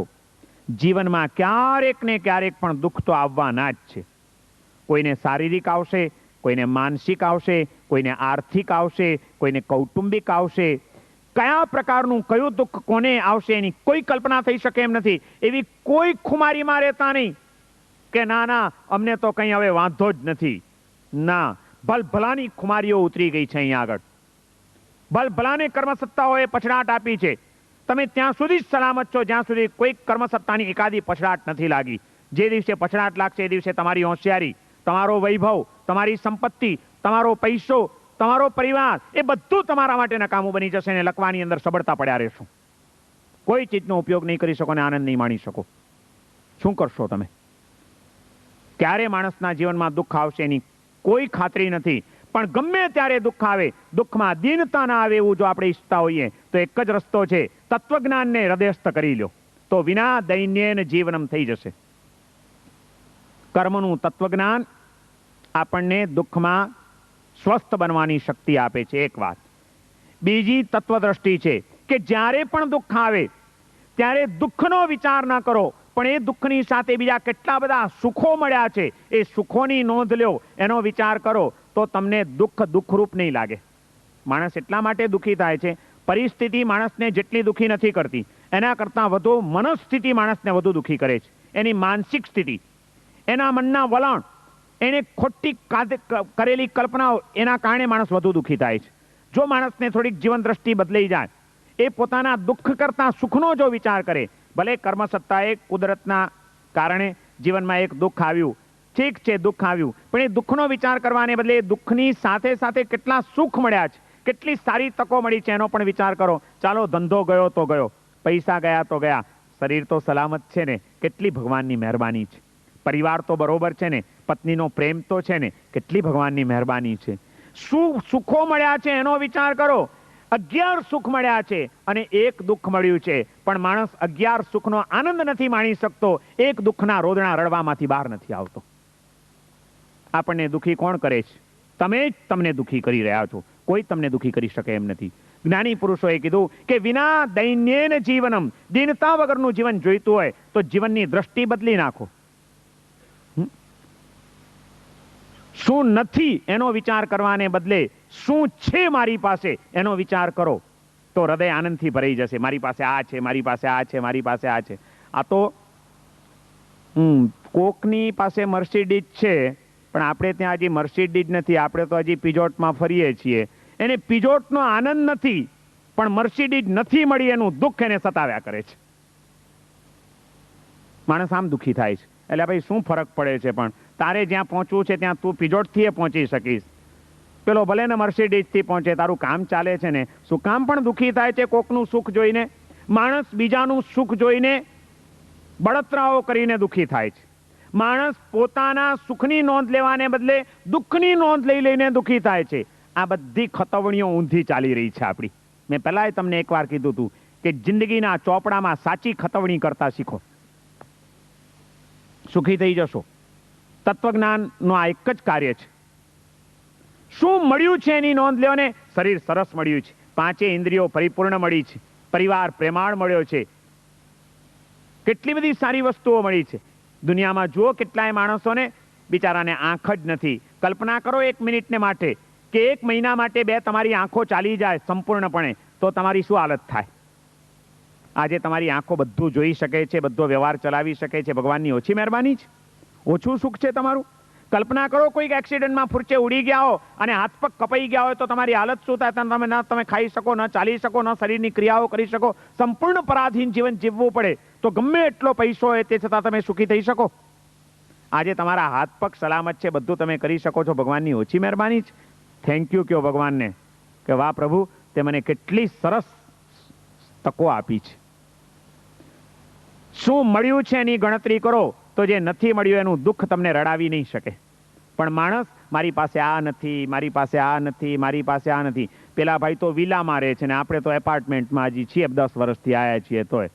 જીવનમાં ક્યારેક ને ક્યારેક પણ દુઃખ તો આવવાના જ છે. કોઈને શારીરિક આવશે, કોઈને માનસિક આવશે, કોઈને આર્થિક આવશે, કોઈને કૌટુંબિક આવશે. કયા પ્રકારનું કયું દુઃખ કોને આવશે એની કોઈ કલ્પના થઈ શકે એમ નથી. એવી કોઈ ખુમારીમાં રહેતા નહીં કે ના ના અમને તો કંઈ હવે વાંધો જ નથી. ના, ભલભલાની ખુમારીઓ ઉતરી ગઈ છે અહીંયા આગળ. ભલભલાને કર્મસત્તાઓએ પછડાટ આપી છે. તમે ત્યાં સુધી જ સલામત છો જ્યાં સુધી કોઈ કર્મસત્તાની એકાદી પછડાટ નથી લાગી. જે દિવસે પછડાટ લાગશે એ દિવસે તમારી હોશિયારી, તમારો વૈભવ, તમારી સંપત્તિ, તમારો પૈસો, તમારો પરિવાર, એ બધું તમારા માટે નકામું બની જશે અને લકવાની અંદર સબળતા પડ્યા રહેશો. કોઈ ચીજનો ઉપયોગ નહીં કરી શકો અને આનંદ નહીં માણી શકો. શું કરશો તમે? ક્યારે માણસના જીવનમાં દુઃખ આવશે એની કોઈ ખાતરી નથી, પણ ગમે ત્યારે દુઃખ આવે, દુઃખમાં દીનતા ના આવે એવું જો આપણે ઈચ્છતા હોઈએ તો એક જ રસ્તો છે, તત્વજ્ઞાનને હૃદયસ્થ કરી લો તો વિના દૈન્યેન જીવનમ થઈ જશે. કર્મનું તત્વજ્ઞાન આપણને દુઃખમાં સ્વસ્થ બનવાની શક્તિ આપે છે, એક વાત. બીજી તત્વદ્રષ્ટિ છે કે જ્યારે પણ દુઃખ આવે ત્યારે દુઃખનો વિચાર ના કરો, પણ એ દુઃખની સાથે બીજા કેટલા બધા સુખો મળ્યા છે એ સુખોની નોંધ લ્યો, એનો વિચાર કરો તો તમને દુઃખ દુઃખરૂપ નહીં લાગે. માણસ એટલા માટે દુઃખી થાય છે, પરિસ્થિતિ માણસને જેટલી દુઃખી નથી કરતી એના કરતાં વધુ મનસ્થિતિ માણસને વધુ દુઃખી કરે છે. એની માનસિક સ્થિતિ, એના મનના વલણ, એને ખોટી કરેલી કલ્પનાઓ, એના કારણે માણસ વધુ દુઃખી થાય છે. જો માણસને થોડીક જીવન દ્રષ્ટિ બદલાઈ જાય, એ પોતાના દુઃખ કરતાં સુખનો જો વિચાર કરે, ભલે કર્મસત્તાએ કુદરતના કારણે જીવનમાં એક દુઃખ આવ્યું, ઠીક છે દુઃખ આવ્યું, પણ એ દુઃખનો વિચાર કરવાને બદલે દુઃખની સાથે સાથે કેટલા સુખ મળ્યા છે, કેટલી સારી તકો મળી છે એનો પણ વિચાર કરો. ચાલો ધંધો ગયો તો ગયો, પૈસા ગયા તો ગયા, શરીર તો સલામત છે ને, કેટલી ભગવાનની મહેરબાની છે. પરિવાર તો બરોબર છે ને, પત્નીનો પ્રેમ તો છે ને, કેટલી ભગવાનની મહેરબાની છે. શું સુખો મળ્યા છે એનો વિચાર કરો. 11 સુખ મળ્યા છે અને એક દુઃખ મળ્યું છે, પણ માણસ 11 સુખનો આનંદ નથી માણી શકતો, એક દુઃખના રોદણા રડવામાંથી બહાર નથી આવતો. આપણને દુઃખી કોણ કરે છે? તમે જ તમને દુઃખી કરી રહ્યા છો, કોઈ તમને દુઃખી કરી શકે એમ નથી. જ્ઞાની પુરુષોએ કીધું કે વિના દૈન્યેન જીવનમ, દીનતા વગરનું જીવન જોઈતું હોય તો જીવનની દ્રષ્ટિ બદલી નાખો. શું નથી એનો વિચાર કરવાને બદલે શું છે મારી પાસે એનો વિચાર કરો તો હૃદય આનંદથી ભરાઈ જશે. મારી પાસે આ છે, મારી પાસે આ છે, મારી પાસે આ છે. આ તો કોકની પાસે મર્સિડીઝ છે, પણ આપણે ત્યાં હજી મર્સિડીઝ નથી, આપણે તો હજી પિજોટમાં ફરીએ છીએ. એને પિજોટનો આનંદ નથી, પણ મર્સિડીઝ નથી મળી એનું દુઃખ એને સતાવ્યા કરે છે. માણસ આમ દુઃખી થાય છે. એટલે ભાઈ શું ફરક પડે છે, પણ તારે જ્યાં પહોંચવું છે ત્યાં તું પિજોટથી પહોંચી શકીશ, પેલો ભલે ને મર્સિડીઝથી પહોંચે, તારું કામ ચાલે છે ને. શું કામ પણ દુઃખી થાય છે કોકનું સુખ જોઈને? માણસ બીજાનું સુખ જોઈને બળતરાઓ કરીને દુઃખી થાય છે. માણસ પોતાના સુખની નોંધ લેવાને બદલે દુઃખની નોંધ લઈ લઈને દુઃખી થાય છે. આ બધી ખતવણીઓ ઊંધી ચાલી રહી છે આપણી. મેં પહેલાં તમને એકવાર કીધું હતું કે જિંદગીના ચોપડામાં સાચી ખતવણી કરતા શીખો, સુખી થઈ જશો. તત્વજ્ઞાનનું આ એક જ કાર્ય છે. શું મળ્યું છે એની નોંધ લ્યો ને. શરીર સરસ મળ્યું છે, 5 ઇન્દ્રિયો પરિપૂર્ણ મળી છે, પરિવાર પ્રેમાળ મળ્યો છે, કેટલી બધી સારી વસ્તુઓ મળી છે. દુનિયામાં જુઓ કેટલાય માણસોને બિચારાને આંખ જ નથી. કલ્પના કરો 1 મિનિટને માટે કે 1 મહિના માટે 2 તમારી આંખો ચાલી જાય સંપૂર્ણપણે તો તમારી શું હાલત થાય? આજે તમારી આંખો બધું જોઈ શકે છે, બધો વ્યવહાર ચલાવી શકે છે, ભગવાનની ઓછી મહેરબાની છે? ઓછું સુખ છે તમારું? કલ્પના કરો કોઈક એક્સિડન્ટમાં ફૂરચે ઉડી ગયા હો અને હાથ પગ કપાઈ ગયા હોય તો તમારી હાલત શું થાય? તમે ન તમે ખાઈ શકો, ન ચાલી શકો, ન શરીરની ક્રિયાઓ કરી શકો, સંપૂર્ણ પરાધીન જીવન જીવવું પડે તો ગમે એટલો પૈસો હોય તે છતાં તમે સુખી થઈ શકો? આજે તમારા હાથ પગ સલામત છે, બધું તમે કરી શકો છો, ભગવાનની ઓછી મહેરબાની છે? થેન્ક યુ કહો ભગવાનને કે વાહ પ્રભુ, તે મને કેટલી સરસ તકો આપી છે. શું મળ્યું છે એની ગણતરી કરો તો જે નથી મળ્યું એનું દુઃખ તમને રડાવી નહીં શકે. પણ માણસ મારી પાસે આ નથી, મારી પાસે આ નથી, મારી પાસે આ નથી. પેલા ભાઈ તો વિલામાં રહે છે ને આપણે તો એપાર્ટમેન્ટમાં હજી છીએ, 10 વર્ષથી આવ્યા છીએ. તોય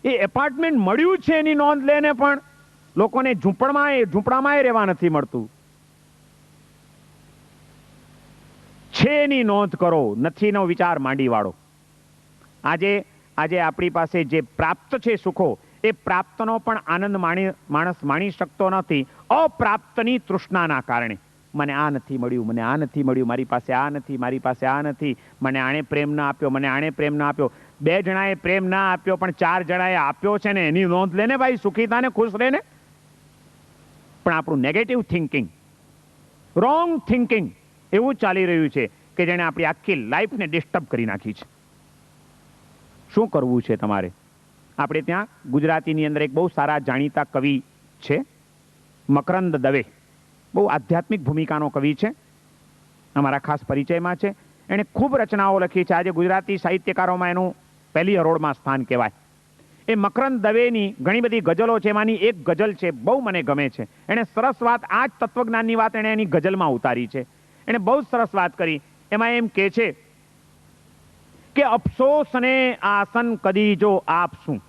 એ એપાર્ટમેન્ટ મળ્યું છે એની નોંધ લઈને પણ લોકોને ઝૂંપડામાં રહેવા નથી મળતું. છે એની નોંધ કરો, નથીનો વિચાર માંડી વાળો. આજે આપણી પાસે જે પ્રાપ્ત છે સુખો, એ પ્રાપ્તનો પણ આનંદ માણસ માણી શકતો નથી અપ્રાપ્તની તૃષ્ણાના કારણે. મને આ નથી મળ્યું, મને આ નથી મળ્યું, મારી પાસે આ નથી, મારી પાસે આ નથી, મને આણે પ્રેમ ના આપ્યો, મને આણે પ્રેમ ના આપ્યો. 2 જણાએ પ્રેમ ના આપ્યો પણ 4 જણાએ આપ્યો છે ને, એની નોંધ લેને ભાઈ, સુખી થાને, ખુશ રહે ને. પણ આપણું નેગેટિવ થિંકિંગ, રોંગ થિંકિંગ એવું ચાલી રહ્યું છે કે જેણે આપણી આખી લાઈફને ડિસ્ટર્બ કરી નાખી છે. શું કરવું છે તમારે? આપણે ત્યાં ગુજરાતીની અંદર એક બહુ સારા જાણીતા કવિ છે, મકરંદ દવે. બહુ આધ્યાત્મિક ભૂમિકાનો કવિ છે. અમારા ખાસ પરિચયમાં છે. એણે ખૂબ રચનાઓ લખી છે. આજે ગુજરાતી સાહિત્યકારોમાં એનું પહેલી હરોળમાં સ્થાન કહેવાય. એ મકરંદ દવેની ઘણી બધી ગઝલો છે. એમાંની એક ગઝલ છે, બહુ મને ગમે છે. એણે સરસ વાત, આ જ તત્વજ્ઞાનની વાત એણે એની ગઝલમાં ઉતારી છે. એણે બહુ જ સરસ વાત કરી. એમાં એમ કહે છે કે અફસોસને આસન કદી જો આપશું.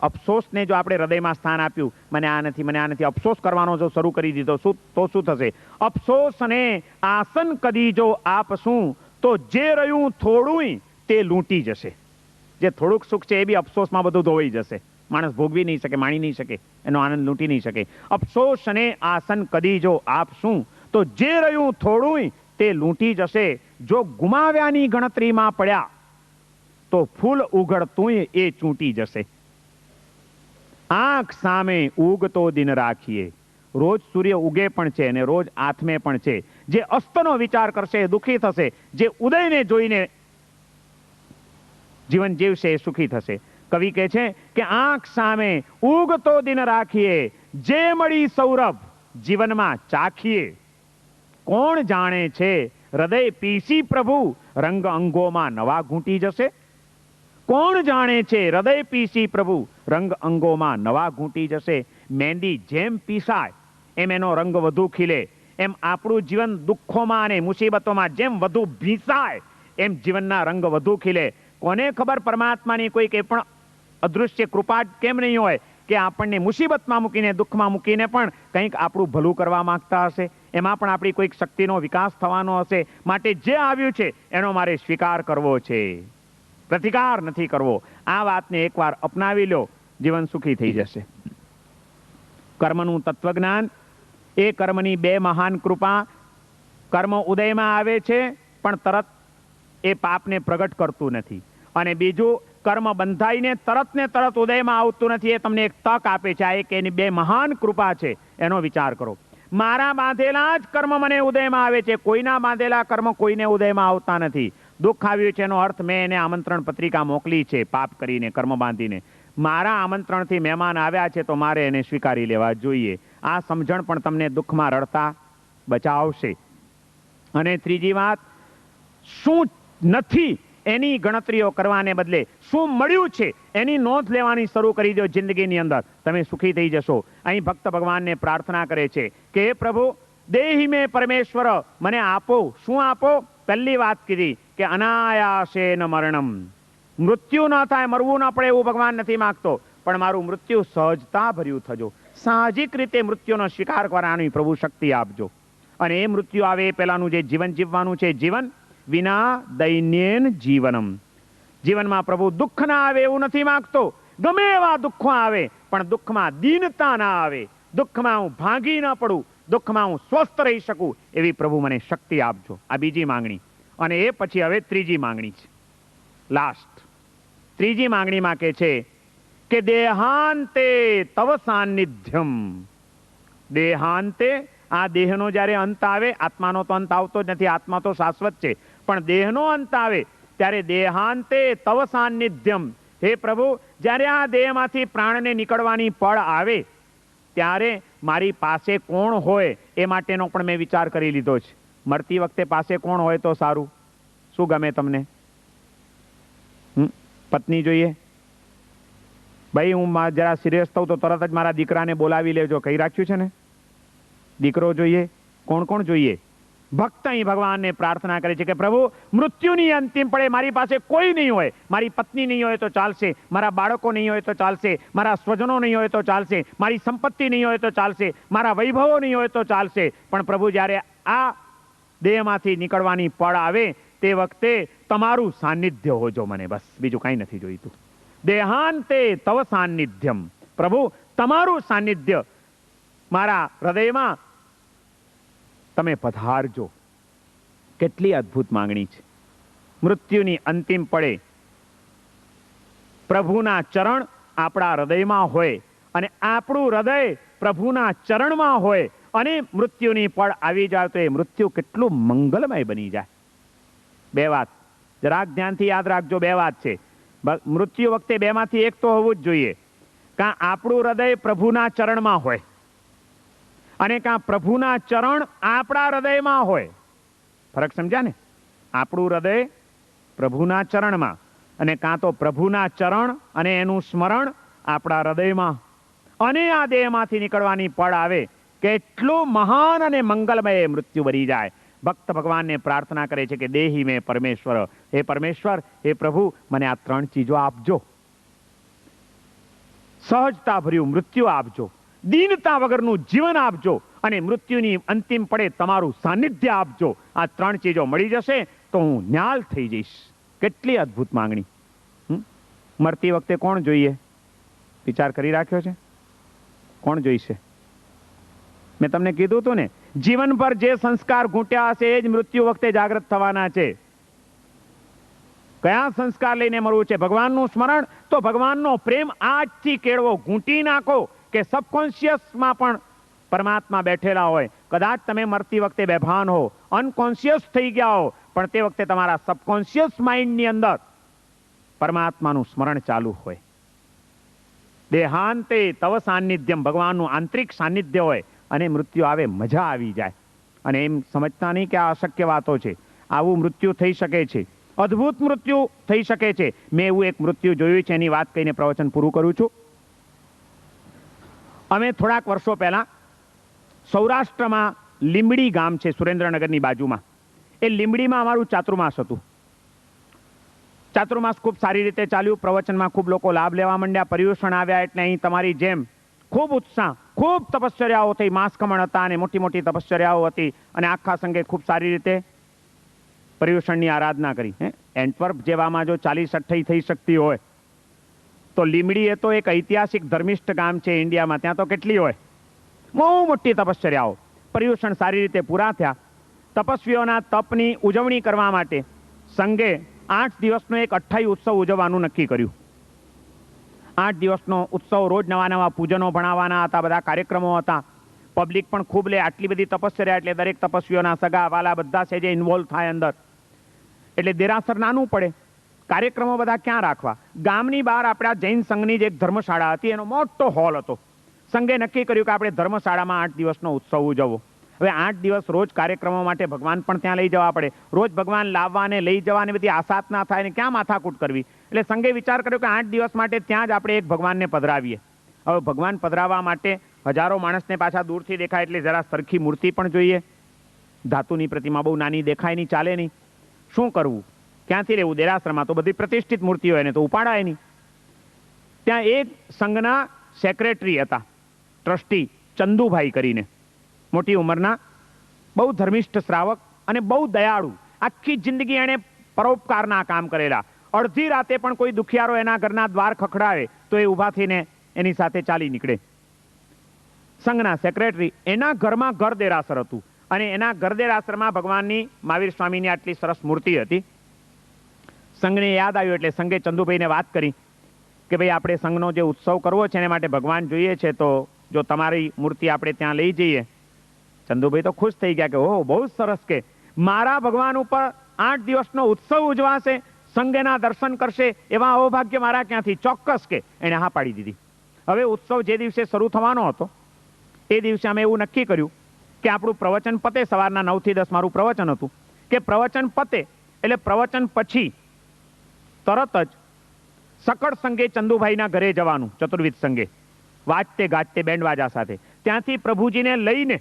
અફસોસને જો આપણે હૃદયમાં સ્થાન આપ્યું, મને આ નથી, મને આ નથી, અફસોસ કરવાનો જો શરૂ કરી દીધો તો શું થશે? અફસોસને આસન કદી જો આપશું તો જે રહ્યું થોડું તે લૂંટી જશે. જે થોડુંક સુખ છે એ બી અફસોસમાં બધું ધોવાઈ જશે. માણસ ભોગવી નહીં શકે, માણી નહીં શકે, એનો આનંદ લૂંટી નહીં શકે. અફસોસને આસન કદી જો આપશું તો જે રહ્યું થોડું તે લૂંટી જશે. જો ગુમાવ્યાની ગણતરીમાં પડ્યા તો ફૂલ ઉઘડતું એ ચૂંટી જશે. આંખ સામે ઉગતો દિન રાખીએ. રોજ સૂર્ય ઉગે પણ છે અને રોજ આથમે પણ છે. જે અસ્તનો વિચાર કરશે એ દુઃખી થશે. જે ઉદયને જોઈને જીવન જીવશે એ સુખી થશે. કવિ કહે છે કે આંખ સામે ઉગતો દિન રાખીએ, જે મળી સૌરભ જીવનમાં ચાખીએ. કોણ જાણે છે હૃદય પીસી પ્રભુ રંગ અંગોમાં નવા ઘૂંટી જશે. કોણ જાણે છે હૃદય પીસી પ્રભુ રંગ અંગોમાં નવા ઘૂંટી જશે. મહેંદી જેમ પીસાય એમ એનો રંગ વધુ ખીલે. એમ આપણું જીવન દુઃખોમાં અને મુસીબતોમાં જેમ વધુ ભીસાય એમ જીવનના રંગ વધુ ખીલે. કોને ખબર પરમાત્માની કોઈ કે પણ અદૃશ્ય કૃપા કેમ નહીં હોય કે આપણને મુસીબતમાં મૂકીને, દુઃખમાં મૂકીને પણ કંઈક આપણું ભલું કરવા માંગતા હશે. એમાં પણ આપણી કોઈક શક્તિનો વિકાસ થવાનો હશે. માટે જે આવ્યું છે એનો મારે સ્વીકાર કરવો છે, પ્રતિકાર નથી કરવો. આ વાતને એકવાર અપનાવી લો, જીવન સુખી થઈ જશે. કર્મનું તત્વજ્ઞાન, એ કર્મની બે મહાન કૃપા. કર્મ ઉદયમાં આવે છે પણ તરત એ પાપને પ્રગટ કરતું નથી. અને બીજું, કર્મ બંધાઈને તરત ને તરત ઉદયમાં આવતું નથી. એ તમને એક તક આપે છે. આ એક એની બે મહાન કૃપા છે. એનો વિચાર કરો. મારા બાંધેલા જ કર્મ મને ઉદયમાં આવે છે. કોઈના બાંધેલા કર્મ કોઈને ઉદયમાં આવતા નથી. દુઃખ આવ્યું છે એનો અર્થ મેં એને આમંત્રણ પત્રિકા મોકલી છે, પાપ કરીને, કર્મ બાંધીને. મારા આમંત્રણથી મહેમાન આવ્યા છે તો મારે એને સ્વીકારી લેવા જોઈએ. આ સમજણ પણ તમને દુઃખમાં રડતા બચાવશે. અને ત્રીજી વાત, શું નથી એની ગણતરીઓ કરવાને બદલે શું મળ્યું છે એની નોંધ લેવાની શરૂ કરી દો જિંદગીની અંદર. તમે સુખી થઈ જશો. અહીં ભક્ત ભગવાનને પ્રાર્થના કરે છે કે હે પ્રભુ, દેહી મેં પરમેશ્વર, મને આપો. શું આપો? પહેલી વાત કીધી કે અનાયાસેન મરણમ. મૃત્યુ ન થાય, મરવું ન પડે એવું ભગવાન નથી માંગતો, પણ મારું મૃત્યુ સહજતા ભર્યું થજો. સાહજિક રીતે મૃત્યુનો સ્વીકાર કરવાની પ્રભુ શક્તિ આપજો. અને એ મૃત્યુ આવે એ પહેલાનું જે જીવન જીવવાનું છે, જીવન વિના દૈન્યેન જીવનમ. જીવનમાં પ્રભુ દુઃખ ના આવે એવું નથી માંગતો. ગમે એવા દુઃખો આવે પણ દુઃખમાં દીનતા ના આવે. દુઃખમાં હું ભાંગી ન પડું, દુઃખમાં હું સ્વસ્થ રહી શકું એવી પ્રભુ મને શક્તિ આપજો. આ બીજી માંગણી. અને એ પછી હવે ત્રીજી માંગણી છે, લાસ્ટ. ત્રીજી માંગણીમાં કે છે કે દેહાંતે તવ સાનિધ્યમ. દેહાંતે, આ દેહનો જ્યારે અંત આવે, આત્માનો તો અંત આવતો જ નથી, આત્મા તો શાશ્વત છે, પણ દેહનો અંત આવે ત્યારે દેહાંતે તવ સાનિધ્યમ. હે પ્રભુ, જ્યારે આ દેહમાંથી પ્રાણને નીકળવાની પળ આવે ત્યારે મારી પાસે કોણ હોય એ માટેનો પણ મેં વિચાર કરી લીધો છે. મરતી વખતે પાસે કોણ હોય તો સારું? શું ગમે તમને? પત્ની જોઈએ? ભાઈ હું જરા સિરિયસ થઉં તો તરત જ મારા દીકરાને બોલાવી લેજો, કહી રાખ્યું છે ને. દીકરો જોઈએ? કોણ કોણ જોઈએ? ભક્ત અહીં ભગવાનને પ્રાર્થના કરે છે કે પ્રભુ, મૃત્યુની અંતિમ પડે મારી પાસે કોઈ નહીં હોય, મારી પત્ની નહીં હોય તો ચાલશે, મારા બાળકો નહીં હોય તો ચાલશે, મારા સ્વજનો નહીં હોય તો ચાલશે, મારી સંપત્તિ નહીં હોય તો ચાલશે, મારા વૈભવો નહીં હોય તો ચાલશે, પણ પ્રભુ જ્યારે આ દેહમાંથી નીકળવાની પળ આવે તે વખતે તમારું સાનિધ્ય હોજો મને, બસ બીજું કાંઈ નથી જોઈતું. દેહાંતે તવ સાનિધ્યમ. પ્રભુ, તમારું સાનિધ્ય મારા હૃદયમાં તમે પધારજો. કેટલી અદ્ભુત માંગણી છે. મૃત્યુની અંતિમ પડે પ્રભુના ચરણ આપણા હૃદયમાં હોય અને આપણું હૃદય પ્રભુના ચરણમાં હોય અને મૃત્યુની પળ આવી જાય તો એ મૃત્યુ કેટલું મંગલમય બની જાય. બે વાત જરાક ધ્યાનથી યાદ રાખજો. બે વાત છે. મૃત્યુ વખતે બેમાંથી એક તો હોવું જ જોઈએ. કાં આપણું હૃદય પ્રભુના ચરણમાં હોય અને કાં પ્રભુના ચરણ આપણા હૃદયમાં હોય. ફરક સમજ્યા ને? આપણું હૃદય પ્રભુના ચરણમાં, અને કાં તો પ્રભુના ચરણ અને એનું સ્મરણ આપણા હૃદયમાં, અને આ દેહમાંથી નીકળવાની પળ આવે કે એટલું મહાન અને મંગલમય મૃત્યુ બની જાય. ભક્ત ભગવાનને પ્રાર્થના કરે છે કે દેહી મેં પરમેશ્વર, હે પરમેશ્વર, હે પ્રભુ, મને આ 3 ચીજો આપજો. સહજતા ભર્યું મૃત્યુ આપજો, દીનતા વગરનું જીવન આપજો, અને મૃત્યુની અંતિમ પડે તમારું સાનિધ્ય આપજો. આ 3 ચીજો મળી જશે તો હું ન્યાલ થઈ જઈશ. કેટલી અદ્ભુત માંગણી! મરતી વખતે કોણ જોઈએ? વિચાર કરી રાખ્યો છે? કોણ જોઈશે? મેં તમને કીધું હતું ને, જીવન પર જે સંસ્કાર ઘૂંટ્યા હશે એ જ મૃત્યુ વખતે જાગૃત થવાના છે. કયા સંસ્કાર લઈને મરવું છે? ભગવાનનું સ્મરણ, તો ભગવાનનો પ્રેમ આજથી કેળવો, ઘૂંટી નાખો કે સબકોન્શિયસમાં પણ પરમાત્મા બેઠેલા હોય. કદાચ તમે મરતી વખતે બેભાન હો, અનકોન્શિયસ થઈ ગયા હો, પણ તે વખતે તમારા સબકોન્શિયસ માઇન્ડની અંદર પરમાત્માનું સ્મરણ ચાલુ હોય. દેહાંતે તવ સાનિધ્યમ, ભગવાનનું આંતરિક સાનિધ્ય હોય, અને મૃત્યુ આવે, મજા આવી જાય. અને એમ સમજતા નહીં કે આ અશક્ય વાતો છે. આવું મૃત્યુ થઈ શકે છે, અદ્ભુત મૃત્યુ થઈ શકે છે. મેં એવું એક મૃત્યુ જોયું છે, એની વાત કહીને પ્રવચન પૂરું કરું છું. અમે થોડાક વર્ષો પહેલા સૌરાષ્ટ્રમાં લીંબડી ગામ છે, સુરેન્દ્રનગરની બાજુમાં, એ લીંબડીમાં અમારું ચાતુર્માસ હતું. ચાતુર્માસ ખૂબ સારી રીતે ચાલ્યું. પ્રવચનમાં ખૂબ લોકો લાભ લેવા માંડ્યા. પર્યુષણ આવ્યા એટલે અહીં તમારી જેમ ખૂબ ઉત્સાહ, ખૂબ તપશ્ચર્યાઓ થઈ, માસકમણ હતા અને મોટી મોટી તપશ્ચર્યાઓ હતી, અને આખા સંઘે ખૂબ સારી રીતે પર્યુષણની આરાધના કરી. એન્ટવર્પ જેવામાં જો 40-58 થઈ શકતી હોય, તો લીંબડી એ તો એક ઐતિહાસિક ધર્મિષ્ઠ ગામ છે ઇન્ડિયામાં. ત્યાં તો કેટલી હોય, બહુ મોટી તપશ્ચર્યાઓ. પર્યુષણ સારી રીતે પૂરા થયા. તપસ્વીઓના તપની ઉજવણી કરવા માટે સંઘે 8 દિવસનો એક અઠ્ઠાઈ ઉત્સવ ઉજવવાનું નક્કી કર્યું. 8 દિવસનો ઉત્સવ, રોજ નવા નવા પૂજનો ભણાવવાના હતા, બધા કાર્યક્રમો હતા. પબ્લિક પણ ખૂબ લે. આટલી બધી તપશ્ચર્યા એટલે દરેક તપસ્વીઓના સગા વાલા બધા છે જે ઇન્વોલ્વ થાય અંદર, એટલે દેરાસર નાનું પડે. કાર્યક્રમો બધા ક્યાં રાખવા? ગામની બહાર આપણા જૈન સંઘની જે એક ધર્મશાળા હતી, એનો મોટો હોલ હતો. સંઘે નક્કી કર્યું કે આપણે ધર્મશાળામાં 8 દિવસનો ઉત્સવ ઉજવવો. હવે 8 દિવસ રોજ કાર્યક્રમો માટે ભગવાન પણ ત્યાં લઈ જવા પડે. રોજ ભગવાન લાવવા અને લઈ જવાની બધી આસાત ના થાય ને ક્યાં માથાકૂટ કરવી. એટલે સંઘે વિચાર કર્યો કે 8 દિવસ માટે ત્યાં જ આપણે એક ભગવાનને પધરાવીએ. હવે ભગવાન પધરાવવા માટે હજારો માણસને પાછા દૂરથી દેખાય એટલે જરા સરખી મૂર્તિ પણ જોઈએ. ધાતુની પ્રતિમા બહુ નાની દેખાય નહીં, ચાલે નહીં. શું કરવું? ક્યાંથી રહેવું? દેરાસરમાં તો બધી પ્રતિષ્ઠિત મૂર્તિ હોય ને તો ઉપાડાય નહીં. ત્યાં એક સંઘના સેક્રેટરી હતા, ટ્રસ્ટી, ચંદુભાઈ કરીને, મોટી ઉંમરના, બહુ ધર્મિષ્ઠ શ્રાવક અને બહુ દયાળુ. આખી જિંદગી એણે પરોપકારના કામ કરેલા. અડધી રાતે પણ કોઈ દુખિયારો એના ઘરના દ્વાર ખખડાવે તો એ ઊભા થઈને એની સાથે ચાલી નીકળે. સંઘના સેક્રેટરી, એના ઘરમાં ઘર દેરાસર હતું, અને એના ઘર દેરાસરમાં ભગવાનની, મહાવીર સ્વામીની આટલી સરસ મૂર્તિ હતી. સંઘને યાદ આવ્યું એટલે સંઘે ચંદુભાઈને વાત કરી કે ભાઈ આપણે સંઘનો જે ઉત્સવ કરવો છે એને માટે ભગવાન જોઈએ છે, તો જો તમારી મૂર્તિ આપણે ત્યાં લઈ જઈએ. ચંદુભાઈ તો ખુશ થઈ ગયા કે ઓહ, બહુ સરસ, કે મારા ભગવાન ઉપર 8 દિવસનો ઉત્સવ ઉજવાશે, સંઘના દર્શન કરશે, એવા અહોભાગ્ય મારા ક્યાંથી? ચોક્કસ, કે એને હા પાડી દીધી. હવે ઉત્સવ જે દિવસે શરૂ થવાનો હતો એ દિવસે અમે એવું નક્કી કર્યું કે આપણું પ્રવચન પતે, સવારના 9 થી 10 મારું પ્રવચન હતું, કે પ્રવચન પતે એટલે પ્રવચન પછી તરત જ સકળ સંઘે ચંદુભાઈના ઘરે જવાનું, ચતુર્વિધ સંઘે, વાજતે ગાજતે બેન્ડવાજા સાથે. ત્યાંથી પ્રભુજીને લઈને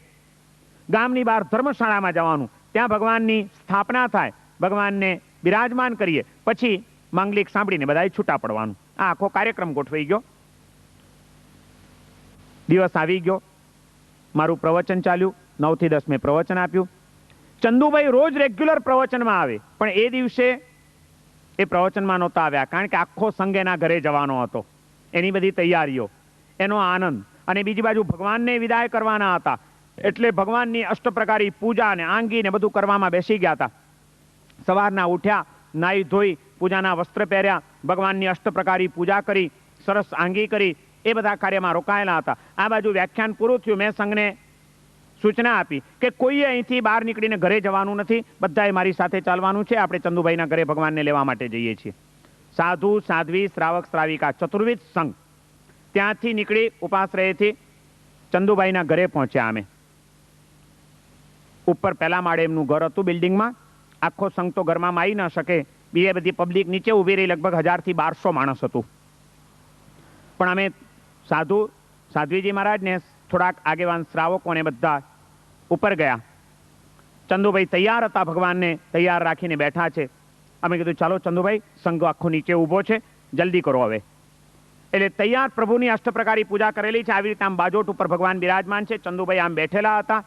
ગામની બહાર ધર્મશાળામાં જવાનું, ત્યાં ભગવાનની સ્થાપના થાય, ભગવાનને બિરાજમાન કરીએ, પછી માંગલિક સાંભળીને બધાએ છૂટા પડવાનું. આ આખો કાર્યક્રમ ગોઠવાઈ ગયો. દિવસ આવી ગયો, મારું પ્રવચન ચાલ્યું. 9 થી 10 મેં પ્રવચન આપ્યું. ચંદુભાઈ રોજ રેગ્યુલર પ્રવચનમાં આવે, પણ એ દિવસે એ પ્રવચનમાં નહોતા આવ્યા, કારણ કે આખો સંઘ એના ઘરે જવાનો હતો. એની બધી તૈયારીઓ, એનો આનંદ, અને બીજી બાજુ ભગવાનને વિદાય કરવાના હતા, એટલે ભગવાનની અષ્ટપ્રકારી પૂજા ને આંગી ને બધું કરવામાં બેસી ગયા હતા. સવારના ઉઠ્યા, નાહી ધોઈ, પૂજાના વસ્ત્ર પહેર્યા, ભગવાનની અષ્ટપ્રકારી પૂજા કરી, સરસ આંગી કરી, એ બધા કાર્યમાં રોકાયેલા હતા. આ બાજુ વ્યાખ્યાન પૂરું થયું. મેં સંઘને સૂચના આપી કે કોઈએ અહીંથી બહાર નીકળીને ઘરે જવાનું નથી, બધાએ મારી સાથે ચાલવાનું છે. આપણે ચંદુભાઈના ઘરે ભગવાનને લેવા માટે જઈએ છીએ. સાધુ, સાધ્વી, શ્રાવક, શ્રાવિકા, ચતુર્વિધ સંઘ ત્યાંથી નીકળી ઉપાશ્રયથી ચંદુભાઈના ઘરે પહોંચ્યા. અમે ઉપર પહેલા માળે એમનું ઘર હતું બિલ્ડિંગમાં. આખો સંઘ તો ઘરમાં આવી ન શકે, બીજે બધી પબ્લિક નીચે ઊભી રહી, લગભગ 1000 થી 1200 માણસ હતું. પણ અમે સાધ્વીજી મહારાજ ને થોડાક આગેવાન શ્રાવકોને બધા ઉપર ગયા. ચંદુભાઈ તૈયાર હતા, ભગવાનને તૈયાર રાખીને બેઠા છે. અમે કીધું ચાલો ચંદુભાઈ, સંઘ આખો નીચે ઊભો છે, જલ્દી કરો હવે. એટલે તૈયાર પ્રભુની અષ્ટપ્રકારી પૂજા કરેલી છે. આવી રીતે આમ બાજોટ ઉપર ભગવાન બિરાજમાન છે. ચંદુભાઈ આમ બેઠેલા હતા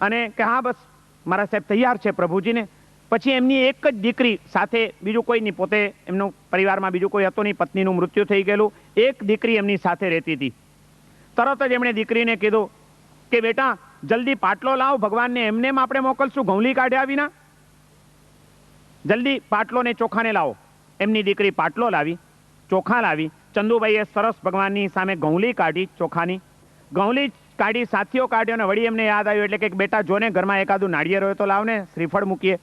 અને કે હા બસ મારા સાહેબ તૈયાર છે પ્રભુજીને. પછી એમની એક જ દીકરી સાથે, બીજું કોઈ નહીં, પોતે એમનો પરિવારમાં બીજું કોઈ હતું નહીં, પત્નીનું મૃત્યુ થઈ ગયેલું, એક દીકરી એમની સાથે રહેતી હતી. તરત જ એમણે દીકરીને કીધું કે બેટા જલ્દી પાટલો લાવ, ભગવાનને એમને આપણે મોકલશું ઘઉંલી કાઢ્યા વિના, જલ્દી પાટલો ને ચોખાને લાવો. એમની દીકરી પાટલો લાવી, ચોખા લાવી. ચંદુભાઈએ સરસ ભગવાનની સામે ઘઉંલી કાઢી, ચોખાની ઘઉંલી કાઢી, સાથીઓ કાઢ્યો અને વળી એમને યાદ આવ્યું એટલે કે બેટા જોને ઘરમાં એકાદું નાળિયેર હોય તો લાવને, શ્રીફળ મૂકીએ.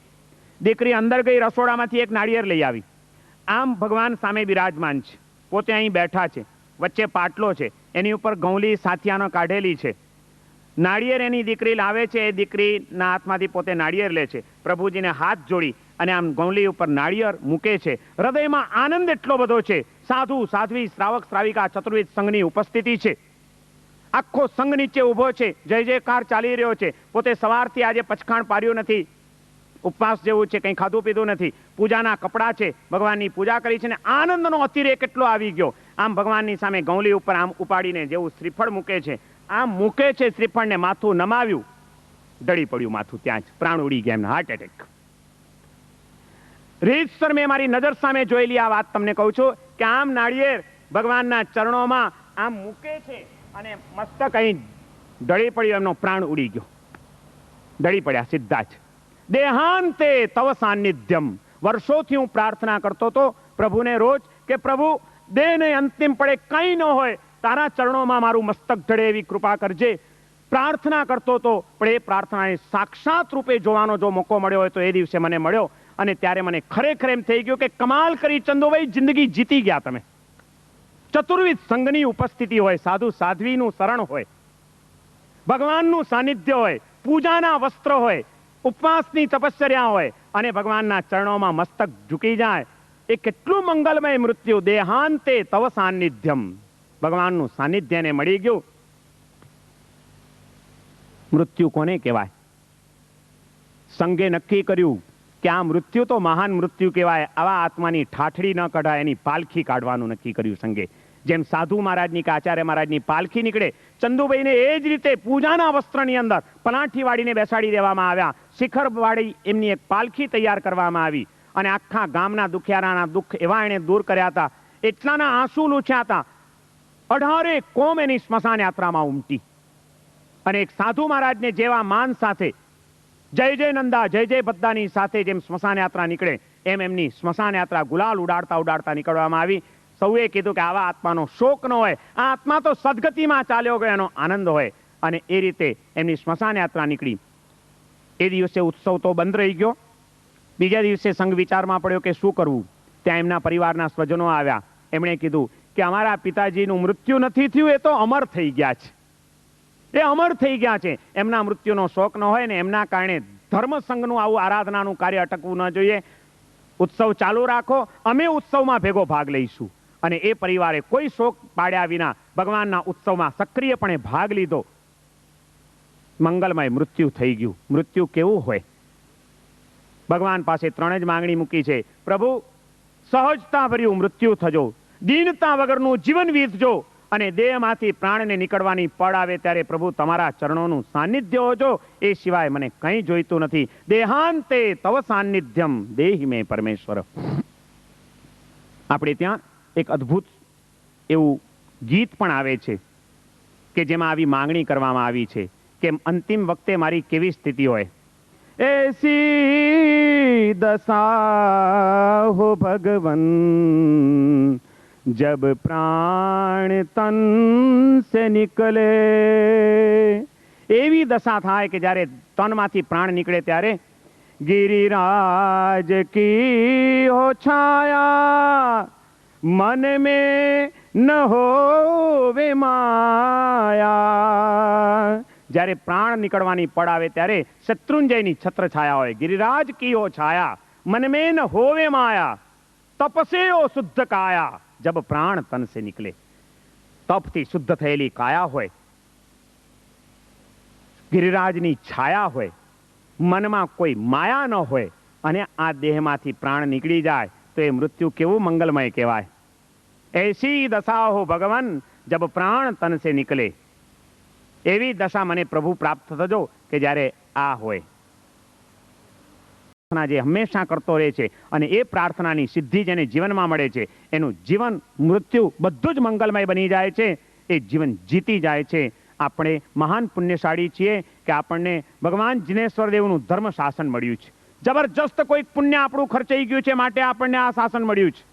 દીકરી અંદર ગઈ, રસોડામાંથી એક નાળિયેર લઈ આવી. આમ ભગવાન સામે બિરાજમાન છે, પોતે અહીં બેઠા છે, વચ્ચે પાટલો છે, એની ઉપર ઘઉંલી સાથિયાનો કાઢેલી છે. નાળિયેર એની દીકરી લાવે છે, એ દીકરીના હાથમાંથી પોતે નાળિયેર લે છે, પ્રભુજીને હાથ જોડી અને આમ ઘઉંલી ઉપર નાળિયેર મૂકે છે. હૃદયમાં આનંદ એટલો બધો છે. સાધુ સાધ્વી શ્રાવક શ્રાવિકા ચતુર્વિધ સંઘની ઉપસ્થિતિ છે. આખો સંઘ નીચે ઉભો છે, જય જયકાર ચાલી રહ્યો છે. પોતે સવારથી આજે પચખાણ પાડ્યું નથી, ઉપવાસ જેવું છે, કંઈ ખાધું પીધું નથી, પૂજાના કપડાં છે, ભગવાનની પૂજા કરી છે ને આનંદનો અતિરેક એટલો આવી ગયો. આમ ભગવાનની સામે ઘઉંલી ઉપર આમ ઉપાડીને જેવું શ્રીફળ મૂકે છે, આમ મૂકે છે શ્રીફળને, માથું નમાવ્યું, ઢળી પડ્યું માથું, ત્યાં જ પ્રાણ ઉડી ગયા એમના, હાર્ટ એટેક. રીતસર મેં મારી નજર સામે જોયેલી આ વાત તમને કહું છું કે આમ નાળિયેર ભગવાનના ચરણોમાં આમ મૂકે છે અને મસ્તક અહીં ઢળી પડ્યું, એમનો પ્રાણ ઉડી ગયો, ઢળી પડ્યા સીધા જ. દેહાંતે તવ સાનિધ્યમ. વર્ષોથી હું પ્રાર્થના કરતો હતો પ્રભુને રોજ કે પ્રભુ દેહને અંતિમ પડે કંઈ ન હોય, તારા ચરણોમાં મારું મસ્તક ઢળે એવી કૃપા કરજે. પ્રાર્થના કરતો હતો, પણ એ પ્રાર્થનાને સાક્ષાત રૂપે જોવાનો જો મોકો મળ્યો હોય તો એ દિવસે મને મળ્યો. અને ત્યારે મને ખરેખર એમ થઈ ગયું કે કમાલ કરી ચંદુભાઈ, જિંદગી જીતી ગયા તમે. ચતુર્વિધ સંઘની ઉપસ્થિતિ હોય, સાધુ સાધ્વીનું શરણ હોય, ભગવાનનું સાનિધ્ય હોય, પૂજાના વસ્ત્ર હોય, ઉપવાસની તપશ્ચર્યા હોય અને ભગવાનના ચરણોમાં મસ્તક ઝૂકી જાય, એ કેટલું મંગલમય મૃત્યુ. દેહાંતે તવ સાનિધ્યમ. ભગવાનનું સાનિધ્ય ને મળી ગયું. મૃત્યુ કોને કહેવાય? સંઘે નક્કી કર્યું કે આ મૃત્યુ તો મહાન મૃત્યુ કહેવાય. આવા આત્માની ઠાઠડી ન કઢાય, એની પાલખી કાઢવાનું નક્કી કર્યું સંઘે. જેમ સાધુ મહારાજની કે આચાર્ય મહારાજની પાલખી નીકળે, ચંદુભાઈને એ જ રીતે પૂજાના વસ્ત્રની અંદર પલાઠી વાળીને બેસાડી દેવામાં આવ્યા. શિખર વાળી એમની એક પાલખી તૈયાર કરવામાં આવી અને આખા ગામના દુખિયારાના દુઃખ એવા એણે દૂર કર્યા હતા, એટલાના આંસુ લૂછ્યા હતા. 18 કોમ એની સ્મશાન યાત્રામાં ઉમટી અને એક સાધુ મહારાજને જેવા માન સાથે જય જય નંદા જય જય બદ્દાની સાથે જેમ સ્મશાન યાત્રા નીકળે, એમ એમની સ્મશાન યાત્રા ગુલાલ ઉડાડતા ઉડાડતા નીકળવામાં આવી. સૌએ કીધું કે આવા આત્માનો શોક ન હોય, આ આત્મા તો સદગતિમાં ચાલ્યો ગયો, એનો આનંદ હોય. અને એ રીતે એમની સ્મશાન યાત્રા નીકળી. એ દિવસે ઉત્સવ તો બંધ રહી ગયો. બીજા દિવસે સંઘ વિચારમાં પડ્યો કે શું કરવું. ત્યાં એમના પરિવારના સ્વજનો આવ્યા. એમણે કીધું કે અમારા પિતાજીનું મૃત્યુ નથી થયું, એ તો અમર થઈ ગયા છે, એ અમર થઈ ગયા છે. એમના મૃત્યુનો શોક ન હોય ને એમના કારણે ધર્મ સંઘનું આવું આરાધનાનું કાર્ય અટકવું ન જોઈએ. ઉત્સવ ચાલુ રાખો, અમે ઉત્સવમાં ભેગો ભાગ લઈશું. અને એ પરિવારે કોઈ શોક પાડ્યા વિના ભગવાનના ઉત્સવમાં સક્રિયપણે ભાગ લીધો. મંગલમય મૃત્યુ થઈ ગયું. મૃત્યુ કેવું હોય? ભગવાન પાસે 3 જ માંગણી મૂકી છે. પ્રભુ, સહજતા ભર્યું મૃત્યુ થજો, દીનતા વગરનું જીવન વીતજો અને દેહમાંથી પ્રાણને નીકળવાની પળ આવે ત્યારે પ્રભુ તમારા ચરણોનું સાનિધ્ય હોજો, એ સિવાય મને કંઈ જોઈતું નથી. દેહાંતે તવ સાનિધ્યમ દેહી મે પરમેશ્વર. આપણે ત્યાં એક અદ્ભુત એવું ગીત પણ આવે છે કે જેમાં આવી માંગણી કરવામાં આવી છે કે અંતિમ વખતે મારી કેવી સ્થિતિ હોય. એસી દશા હો ભગવન જબ પ્રાણ તન સે નિકલે. એવી દશા થાય કે જ્યારે તનમાંથી પ્રાણ નીકળે ત્યારે गिरिराज की हो छाया मन में न हो वे माया જ્યારે પ્રાણ નીકળવાની પડ આવે ત્યારે શત્રુંજયની છત્ર છાયા હોય, ગિરિરાજ કીઓ છાયા मन में न होवे माया तपसे ओ शुद्ध काया, जब प्राण तन से निकले. તપથી શુદ્ધ થયેલી કાયા હોય, ગિરિરાજની છાયા હોય, મનમાં કોઈ માયા ન હોય અને આ દેહમાંથી પ્રાણ નીકળી જાય તો એ મૃત્યુ કેવું મંગલમય કહેવાય. એસી દશા હો ભગવાન જબ પ્રાણ તન સે નિકલે. એવી દશા મને પ્રભુ પ્રાપ્ત થજો કે જ્યારે આ હોય. જે હંમેશા કરતો રહે છે અને એ પ્રાર્થનાની સિદ્ધિ જેને જીવનમાં મળે છે એનું જીવન મૃત્યુ બધું જ મંગલમય બની જાય છે. એ જીવન જીતી જાય છે. આપણે મહાન પુણ્યશાળી છીએ કે આપણને ભગવાન જિનેશ્વર દેવનું ધર્મ શાસન મળ્યું છે. જબરજસ્ત કોઈક પુણ્ય આપણું ખર્ચાઈ ગયું છે માટે આપણને આ શાસન મળ્યું છે.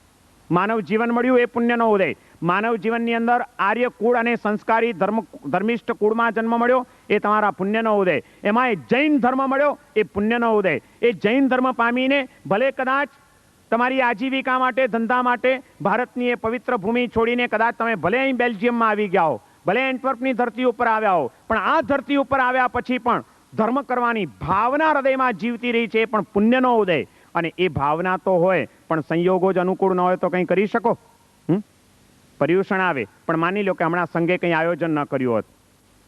માનવ જીવન મળ્યું એ પુણ્યનો ઉદય. માનવ જીવનની અંદર આર્ય કુળ અને સંસ્કારી ધર્મિષ્ઠ કુળમાં જન્મ મળ્યો એ તમારા પુણ્યનો ઉદય. એમાં જૈન ધર્મ મળ્યો એ પુણ્યનો ઉદય. એ જૈન ધર્મ પામીને ભલે કદાચ તમારી આજીવિકા માટે, ધંધા માટે ભારતની એ પવિત્ર ભૂમિ છોડીને કદાચ તમે ભલે અહીં બેલ્જિયમમાં આવી ગયા હો, ભલે એન્ટવર્પની ધરતી ઉપર આવ્યા હો, પણ આ ધરતી ઉપર આવ્યા પછી પણ ધર્મ કરવાની ભાવના હૃદયમાં જીવતી રહી છે એ પણ પુણ્યનો ઉદય. અને એ ભાવના તો હોય પણ સંયોગો જ અનુકૂળ ન હોય તો કંઈ કરી શકો? પર્યુષણ આવે પણ માની લો કે હમણાં સંઘે કંઈ આયોજન ન કર્યું હોત,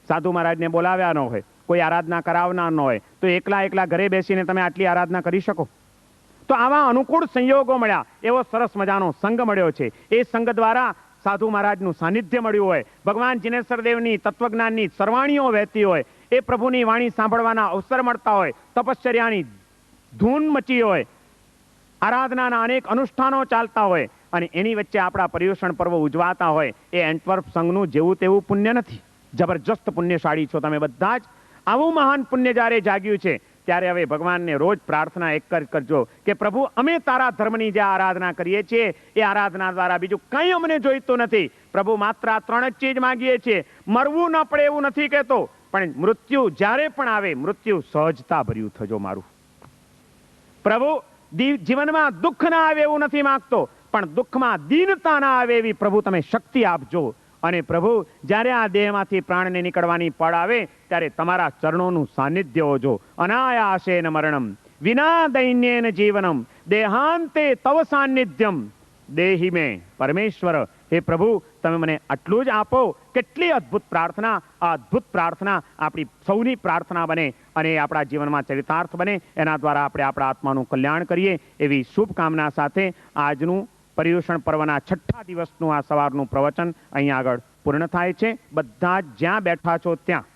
સાધુ મહારાજને બોલાવ્યા ન હોય, કોઈ આરાધના કરાવનાર ન હોય, તો એકલા ઘરે બેસીને તમે આટલી આરાધના કરી શકો? તો આવા અનુકૂળ સંયોગો મળ્યા, એવો સરસ મજાનો સંઘ મળ્યો છે. એ સંઘ દ્વારા સાધુ મહારાજનું સાનિધ્ય મળ્યું હોય, ભગવાન જિનેશ્વર દેવની તત્વજ્ઞાનની સરવાણીઓ વહેતી હોય, એ પ્રભુની વાણી સાંભળવાના અવસર મળતા હોય, તપશ્ચર્યાની ધૂન મચી હોય, આરાધનાના અનેક અનુષ્ઠાનો ચાલતા હોય અને એની વચ્ચે આપણા પર્યુષણ પર્વ ઉજવાતા હોય, એ એન્ટવર્પ સંઘનું જેવું તેવું પુણ્ય નથી. જબરજસ્ત પુણ્યશાળી છો તમે બધા જ. આવું મહાન પુણ્ય જ્યારે જાગ્યું છે ત્યારે હવે ભગવાનને રોજ પ્રાર્થના એક જ કરજો કે પ્રભુ અમે તારા ધર્મની જે આરાધના કરીએ છીએ એ આરાધના દ્વારા બીજું કંઈ અમને જોઈતું નથી. પ્રભુ માત્ર આ 3 જ ચીજ માંગીએ છીએ. મરવું ન પડે એવું નથી કહેતો, પણ મૃત્યુ જ્યારે પણ આવે મૃત્યુ સહજતા ભર્યું થજો મારું. પ્રભુ જીવનમાં દુઃખ ના આવે એવું નથી માંગતો, પણ દુઃખમાં દીનતા ના આવે એવી પ્રભુ તમે શક્તિ આપજો. અને પ્રભુ જ્યારે આ દેહમાંથી પ્રાણને નીકળવાની પળ આવે ત્યારે તમારા ચરણોનું સાનિધ્ય હોજો. અનાયાસેન મરણમ વિના દૈન્યેન જીવનમ દેહાંતે તવ સાનિધ્યમ દેહી મે પરમેશ્વર. હે પ્રભુ તમે મને આટલું જ આપો. કેટલી અદ્ભુત પ્રાર્થના! આ અદ્ભુત પ્રાર્થના આપણી સૌની પ્રાર્થના બને અને આપણા જીવનમાં ચરિતાર્થ બને. એના દ્વારા આપણે આપણા આત્માનું કલ્યાણ કરીએ એવી શુભકામના સાથે આજનું પર્યુષણ પર્વના 6ઠ્ઠા દિવસનું આ સવારનું પ્રવચન અહીંયા આગળ પૂર્ણ થાય છે. બધા જ જ્યાં બેઠા છો ત્યાં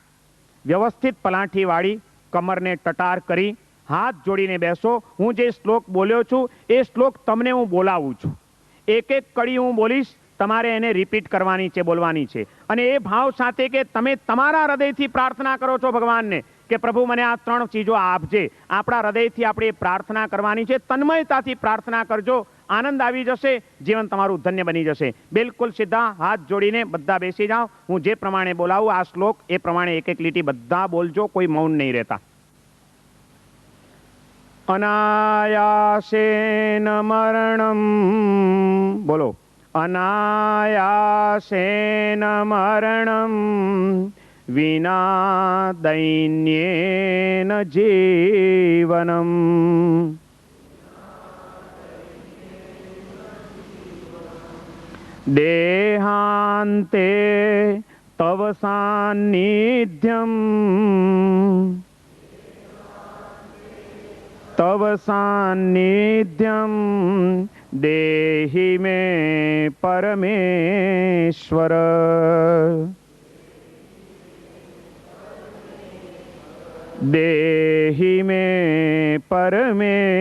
વ્યવસ્થિત પલાઠી વાળી કમરને ટટાર કરી હાથ જોડીને બેસો. હું જે શ્લોક બોલ્યો છું એ શ્લોક તમને હું બોલાવું છું. એક એક કડી હું બોલીશ, તમારે એને રિપીટ કરવાની છે, બોલવાની છે. અને એ ભાવ સાથે કે તમે તમારા હૃદયથી પ્રાર્થના કરો છો ભગવાનને કે પ્રભુ મને આ 3 ચીજો આપજે. આપણા હૃદયથી આપણે પ્રાર્થના કરવાની છે. તન્મયતાથી પ્રાર્થના કરજો. આનંદ આવી જશે. જીવન તમારું ધન્ય બની જશે. બિલકુલ સીધા હાથ જોડીને બધા બેસી જાઓ. હું જે પ્રમાણે બોલાવું આ શ્લોક એ પ્રમાણે એક એક લીટી બધા બોલજો. કોઈ મૌન નહીં રહેતા. અનાયાસેન મરણમ બોલો. અનાયાસેન મરણમ વિના દૈન્યેન જીવનમ દેહાંતે તવ સાનિધ્યમ તવ સાનિધ્યમ દેહી મે પરમેશ્વર. દેહી મે પરમેશ્વર.